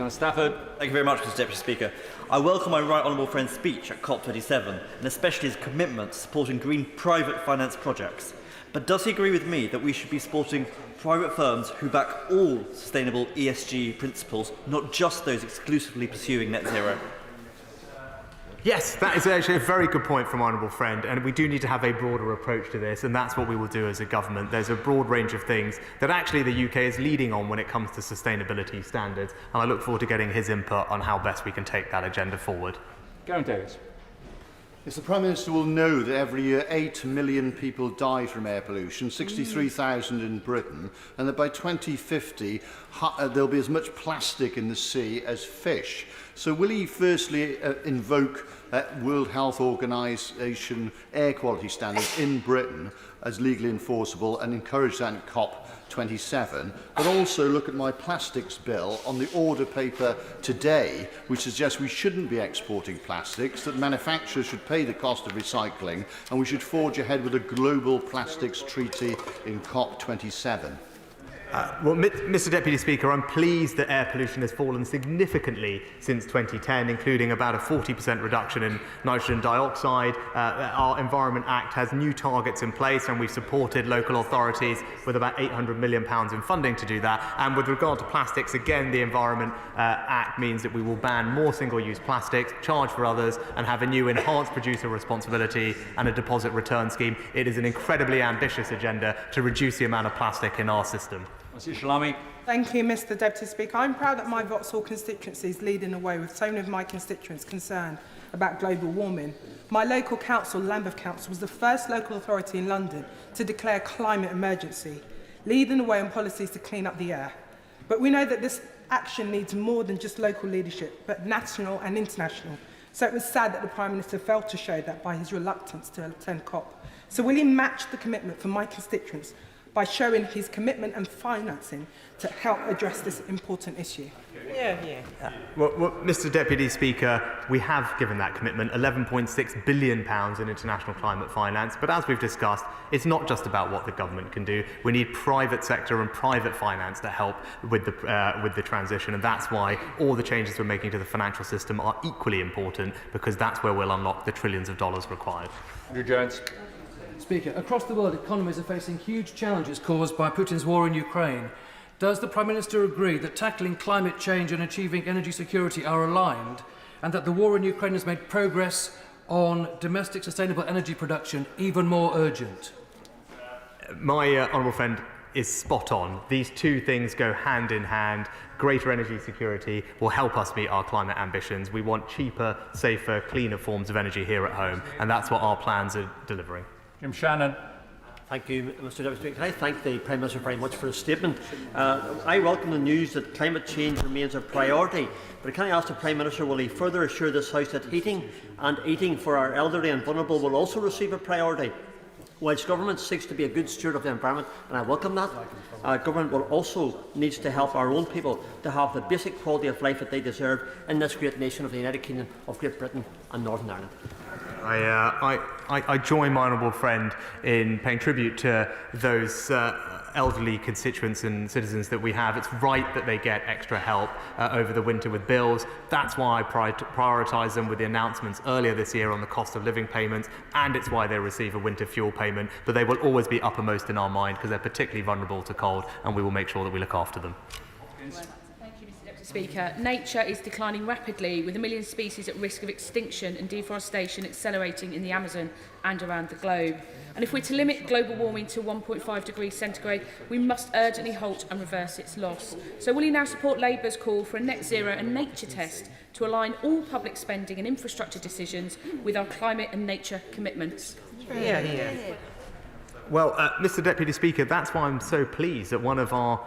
Stafford. Thank you very much, Mr Deputy Speaker. I welcome my right honourable friend's speech at COP27, and especially his commitment to supporting green private finance projects. But does he agree with me that we should be supporting private firms who back all sustainable ESG principles, not just those exclusively pursuing net zero? Yes, that is actually a very good point from Honourable Friend, and we do need to have a broader approach to this, and that's what we will do as a government. There's a broad range of things that actually the UK is leading on when it comes to sustainability standards, and I look forward to getting his input on how best we can take that agenda forward. Gavin Davies. Yes, the Prime Minister will know that every year 8 million people die from air pollution, 63,000 in Britain, and that by 2050 there'll be as much plastic in the sea as fish. So will he firstly invoke World Health Organization air quality standards in Britain as legally enforceable and encourage that at COP27, but also look at my plastics bill on the order paper today, which suggests we shouldn't be exporting plastics, that manufacturers should pay the cost of recycling, and we should forge ahead with a global plastics treaty in COP27. Well, Mr Deputy Speaker, I'm pleased that air pollution has fallen significantly since 2010, including about a 40% reduction in nitrogen dioxide. Our Environment Act has new targets in place, and we've supported local authorities with about £800 million in funding to do that. And with regard to plastics, again, the Environment Act means that we will ban more single-use plastics, charge for others, and have a new enhanced producer responsibility and a deposit return scheme. It is an incredibly ambitious agenda to reduce the amount of plastic in our system. Thank you, Mr Deputy Speaker. I'm proud that my Vauxhall constituency is leading the way with so many of my constituents concerned about global warming. My local council, Lambeth Council, was the first local authority in London to declare climate emergency, leading the way on policies to clean up the air. But we know that this action needs more than just local leadership, but national and international. So it was sad that the Prime Minister failed to show that by his reluctance to attend COP. So will he match the commitment for my constituents by showing his commitment and financing to help address this important issue? Well, Mr Deputy Speaker, we have given that commitment, £11.6 billion in international climate finance, but as we've discussed, it's not just about what the government can do. We need private sector and private finance to help with the transition, and that's why all the changes we're making to the financial system are equally important, because that's where we'll unlock the trillions of dollars required. Andrew Jones. Speaker, across the world, economies are facing huge challenges caused by Putin's war in Ukraine. Does the Prime Minister agree that tackling climate change and achieving energy security are aligned, and that the war in Ukraine has made progress on domestic sustainable energy production even more urgent? My honourable friend is spot on. These two things go hand in hand. Greater energy security will help us meet our climate ambitions. We want cheaper, safer, cleaner forms of energy here at home, and that's what our plans are delivering. Jim Shannon. Thank you, Mr Deputy Speaker. Can I thank the Prime Minister very much for his statement. I welcome the news that climate change remains a priority, but can I ask the Prime Minister, will he further assure this House that heating and eating for our elderly and vulnerable will also receive a priority? Whilst government seeks to be a good steward of the environment, and I welcome that, government will also needs to help our own people to have the basic quality of life that they deserve in this great nation of the United Kingdom of Great Britain and Northern Ireland. I join my honourable friend in paying tribute to those elderly constituents and citizens that we have. It's right that they get extra help over the winter with bills. That's why I prioritise them with the announcements earlier this year on the cost of living payments, and it's why they receive a winter fuel payment. But they will always be uppermost in our mind because they're particularly vulnerable to cold, and we will make sure that we look after them. Speaker, nature is declining rapidly, with 1 million species at risk of extinction and deforestation accelerating in the Amazon and around the globe. And if we're to limit global warming to 1.5 degrees centigrade, we must urgently halt and reverse its loss. So will you now support Labour's call for a net zero and nature test to align all public spending and infrastructure decisions with our climate and nature commitments? Well, Mr Deputy Speaker, that's why I'm so pleased that one of our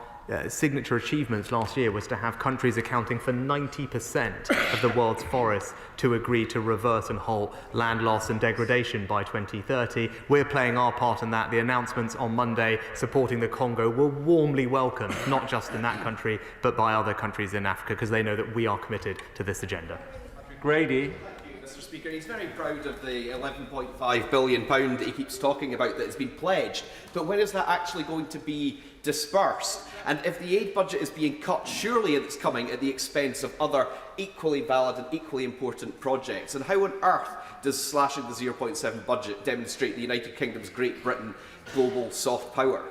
signature achievements last year was to have countries accounting for 90% of the world's forests to agree to reverse and halt land loss and degradation by 2030. We're playing our part in that. The announcements on Monday supporting the Congo were warmly welcomed, not just in that country, but by other countries in Africa, because they know that we are committed to this agenda. Grady. Mr Speaker, he's very proud of the £11.5 billion that he keeps talking about that has been pledged, but when is that actually going to be dispersed? And if the aid budget is being cut, surely it's coming at the expense of other equally valid and equally important projects. And how on earth does slashing the 0.7 budget demonstrate the United Kingdom's Great Britain global soft power?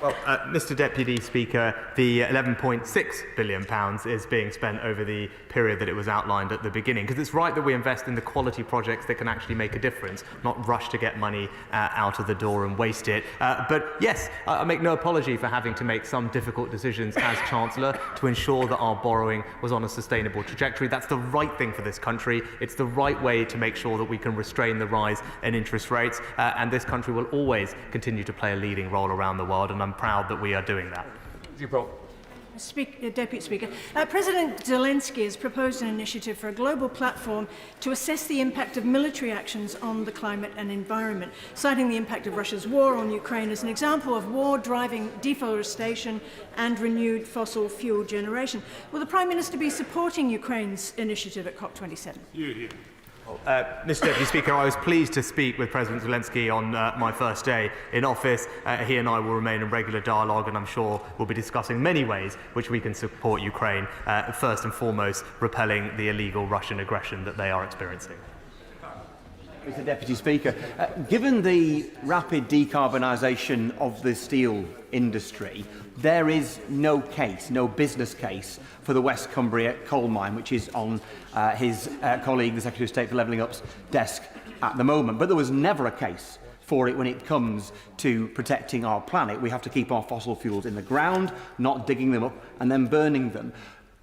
Well, Mr Deputy Speaker, the £11.6 billion is being spent over the period that it was outlined at the beginning, because it's right that we invest in the quality projects that can actually make a difference, not rush to get money out of the door and waste it. But yes, I make no apology for having to make some difficult decisions as Chancellor to ensure that our borrowing was on a sustainable trajectory. That's the right thing for this country. It's the right way to make sure that we can restrain the rise in interest rates, and this country will always continue to play a leading role around the world, and I'm proud that we are doing that. Deputy Speaker, President Zelensky has proposed an initiative for a global platform to assess the impact of military actions on the climate and environment, citing the impact of Russia's war on Ukraine as an example of war driving deforestation and renewed fossil fuel generation. Will the Prime Minister be supporting Ukraine's initiative at COP27? Mr Deputy Speaker, I was pleased to speak with President Zelensky on my first day in office. He and I will remain in regular dialogue, and I'm sure we'll be discussing many ways which we can support Ukraine, first and foremost repelling the illegal Russian aggression that they are experiencing. Mr Deputy Speaker, given the rapid decarbonisation of the steel industry, there is no business case for the West Cumbria coal mine, which is on his colleague, the Secretary of State for Levelling Up's desk at the moment. But there was never a case for it when it comes to protecting our planet. We have to keep our fossil fuels in the ground, not digging them up and then burning them.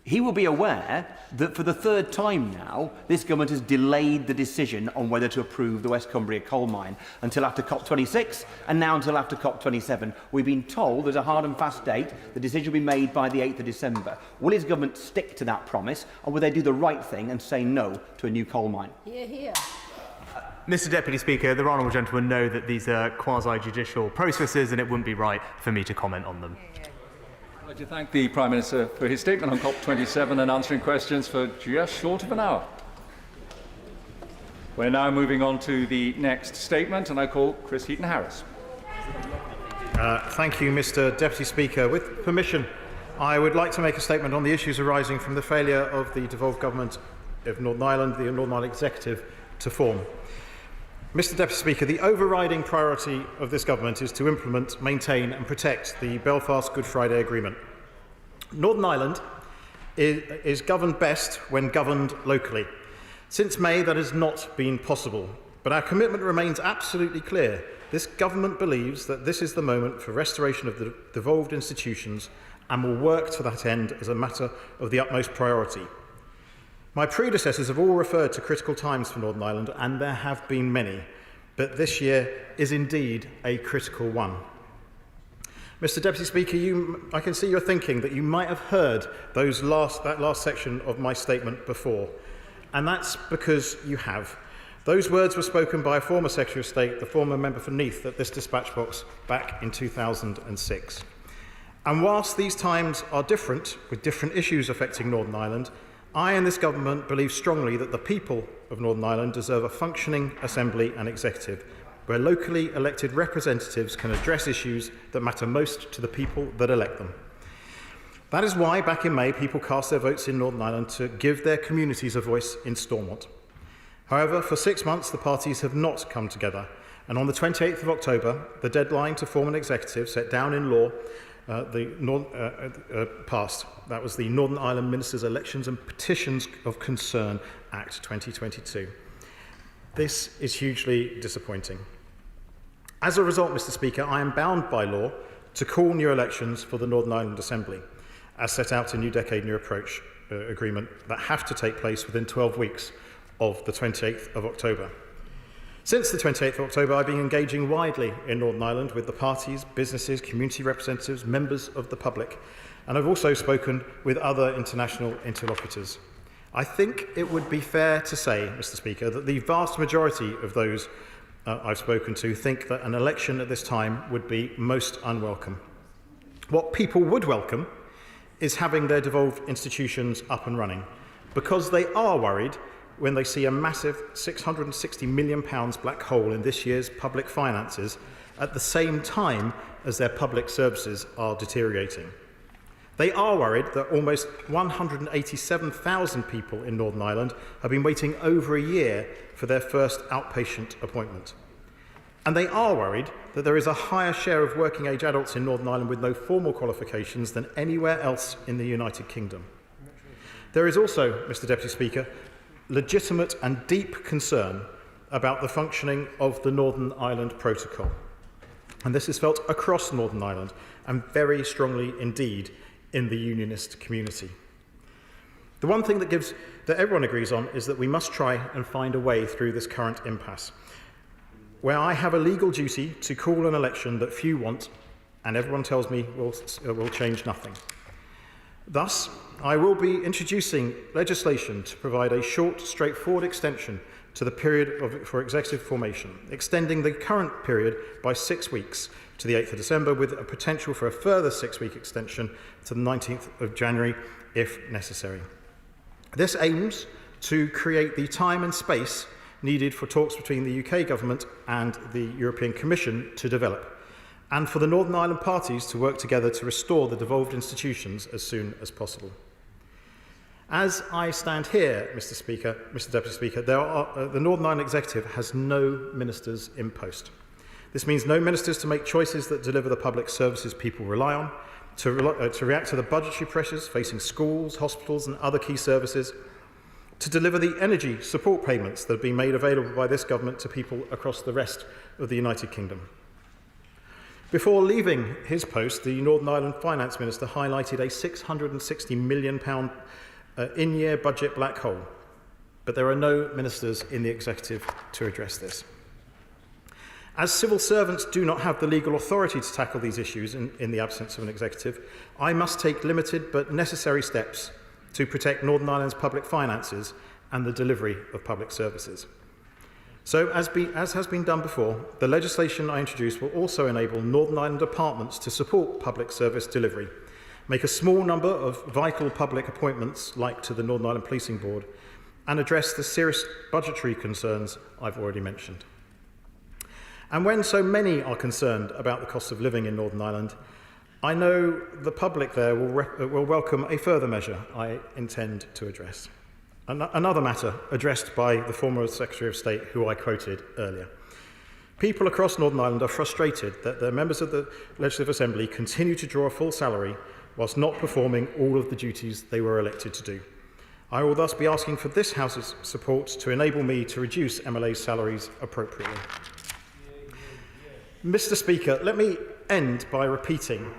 He will be aware that for the third time now, this government has delayed the decision on whether to approve the West Cumbria coal mine until after COP26 and now until after COP27. We've been told there's a hard and fast date. The decision will be made by the 8th of December. Will his government stick to that promise, or will they do the right thing and say no to a new coal mine? Mr Deputy Speaker, the honourable gentleman know that these are quasi-judicial processes and it wouldn't be right for me to comment on them. I'd like to thank the Prime Minister for his statement on COP27 and answering questions for just short of an hour. We're now moving on to the next statement, and I call Chris Heaton-Harris. Thank you, Mr Deputy Speaker. With permission, I would like to make a statement on the issues arising from the failure of the devolved government of Northern Ireland, the Northern Ireland Executive, to form. Mr Deputy Speaker, the overriding priority of this government is to implement, maintain and protect the Belfast Good Friday Agreement. Northern Ireland is governed best when governed locally. Since May, that has not been possible, but our commitment remains absolutely clear. This government believes that this is the moment for restoration of the devolved institutions and will work to that end as a matter of the utmost priority. My predecessors have all referred to critical times for Northern Ireland, and there have been many, but this year is indeed a critical one. Mr Deputy Speaker, I can see you're thinking that you might have heard that last section of my statement before, and that's because you have. Those words were spoken by a former Secretary of State, the former member for Neath, at this dispatch box back in 2006. And whilst these times are different, with different issues affecting Northern Ireland, I and this government believe strongly that the people of Northern Ireland deserve a functioning assembly and executive, where locally elected representatives can address issues that matter most to the people that elect them. That is why, back in May, people cast their votes in Northern Ireland to give their communities a voice in Stormont. However, for 6 months, the parties have not come together, and on the 28th of October, the deadline to form an executive set down in law passed. That was the Northern Ireland Ministers' Elections and Petitions of Concern Act 2022. This is hugely disappointing. As a result, Mr Speaker, I am bound by law to call new elections for the Northern Ireland Assembly, as set out in New Decade, New Approach agreement that have to take place within 12 weeks of the 28th of October. Since the 28th of October, I've been engaging widely in Northern Ireland with the parties, businesses, community representatives, members of the public, and I've also spoken with other international interlocutors. I think it would be fair to say, Mr Speaker, that the vast majority of those I've spoken to think that an election at this time would be most unwelcome. What people would welcome is having their devolved institutions up and running, because they are worried when they see a massive £660 million black hole in this year's public finances at the same time as their public services are deteriorating. They are worried that almost 187,000 people in Northern Ireland have been waiting over a year for their first outpatient appointment. And they are worried that there is a higher share of working age adults in Northern Ireland with no formal qualifications than anywhere else in the United Kingdom. There is also, Mr Deputy Speaker, legitimate and deep concern about the functioning of the Northern Ireland Protocol. And this is felt across Northern Ireland and very strongly indeed in the unionist community. The one thing that everyone agrees on is that we must try and find a way through this current impasse, where I have a legal duty to call an election that few want and everyone tells me will change nothing. Thus, I will be introducing legislation to provide a short, straightforward extension to the period for executive formation, extending the current period by 6 weeks to the 8th of December, with a potential for a further 6-week extension to the 19th of January, if necessary. This aims to create the time and space needed for talks between the UK government and the European Commission to develop, and for the Northern Ireland parties to work together to restore the devolved institutions as soon as possible. As I stand here, Mr Deputy Speaker, the Northern Ireland Executive has no ministers in post. This means no ministers to make choices that deliver the public services people rely on, to react to the budgetary pressures facing schools, hospitals and other key services, to deliver the energy support payments that have been made available by this government to people across the rest of the United Kingdom. Before leaving his post, the Northern Ireland Finance Minister highlighted a £660 million in-year budget black hole, but there are no ministers in the executive to address this. As civil servants do not have the legal authority to tackle these issues in the absence of an executive, I must take limited but necessary steps to protect Northern Ireland's public finances and the delivery of public services. So, as has been done before, the legislation I introduce will also enable Northern Ireland departments to support public service delivery, make a small number of vital public appointments, like to the Northern Ireland Policing Board, and address the serious budgetary concerns I've already mentioned. And when so many are concerned about the cost of living in Northern Ireland, I know the public there will welcome a further measure I intend to address. Another matter addressed by the former Secretary of State, who I quoted earlier. People across Northern Ireland are frustrated that their members of the Legislative Assembly continue to draw a full salary whilst not performing all of the duties they were elected to do. I will thus be asking for this House's support to enable me to reduce MLA's salaries appropriately. Mr Speaker, let me end by repeating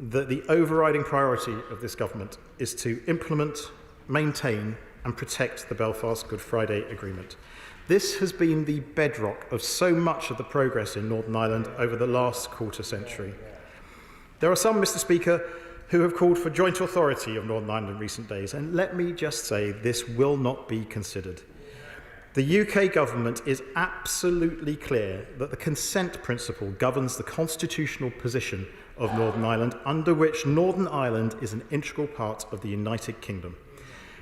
that the overriding priority of this government is to implement, maintain and protect the Belfast Good Friday Agreement. This has been the bedrock of so much of the progress in Northern Ireland over the last quarter century. There are some, Mr Speaker, who have called for joint authority of Northern Ireland in recent days, and let me just say this will not be considered. The UK government is absolutely clear that the consent principle governs the constitutional position of Northern Ireland, under which Northern Ireland is an integral part of the United Kingdom.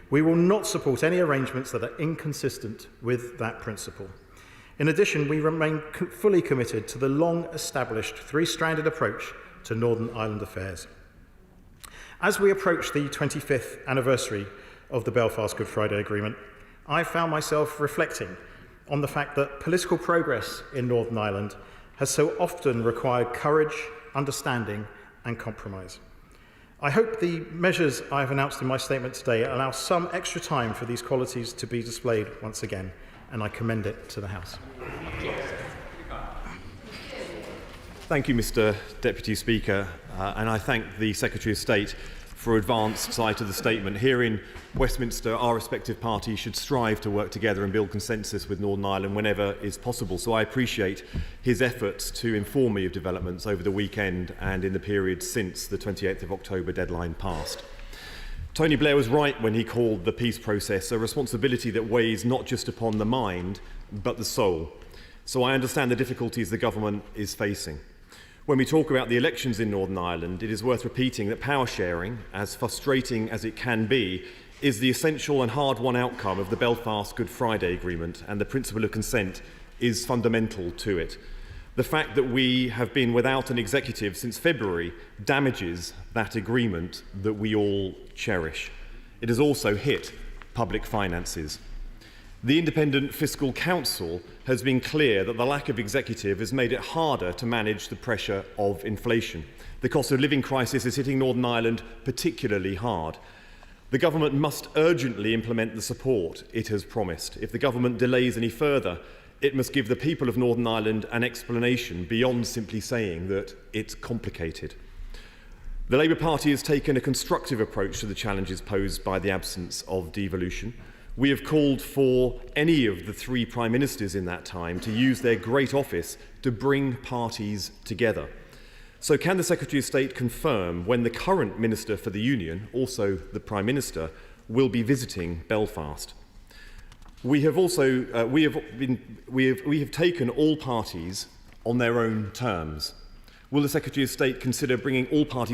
We will not support any arrangements that are inconsistent with that principle. In addition, we remain fully committed to the long-established three-stranded approach to Northern Ireland affairs. As we approach the 25th anniversary of the Belfast Good Friday Agreement, I found myself reflecting on the fact that political progress in Northern Ireland has so often required courage, understanding and compromise. I hope the measures I have announced in my statement today allow some extra time for these qualities to be displayed once again, and I commend it to the House. Thank you, Mr Deputy Speaker, and I thank the Secretary of State for advanced sight of the statement. Here in Westminster, our respective parties should strive to work together and build consensus with Northern Ireland whenever is possible. So I appreciate his efforts to inform me of developments over the weekend and in the period since the 28th of October deadline passed. Tony Blair was right when he called the peace process a responsibility that weighs not just upon the mind, but the soul. So I understand the difficulties the government is facing. When we talk about the elections in Northern Ireland, it is worth repeating that power sharing, as frustrating as it can be, is the essential and hard-won outcome of the Belfast Good Friday Agreement, and the principle of consent is fundamental to it. The fact that we have been without an executive since February damages that agreement that we all cherish. It has also hit public finances. The Independent Fiscal Council has been clear that the lack of executive has made it harder to manage the pressure of inflation. The cost of living crisis is hitting Northern Ireland particularly hard. The government must urgently implement the support it has promised. If the government delays any further, it must give the people of Northern Ireland an explanation beyond simply saying that it's complicated. The Labour Party has taken a constructive approach to the challenges posed by the absence of devolution. We have called for any of the three Prime Ministers in that time to use their great office to bring parties together. So can the Secretary of State confirm when the current Minister for the Union, also the Prime Minister, will be visiting Belfast? We have also we have taken all parties on their own terms. Will the Secretary of State consider bringing all parties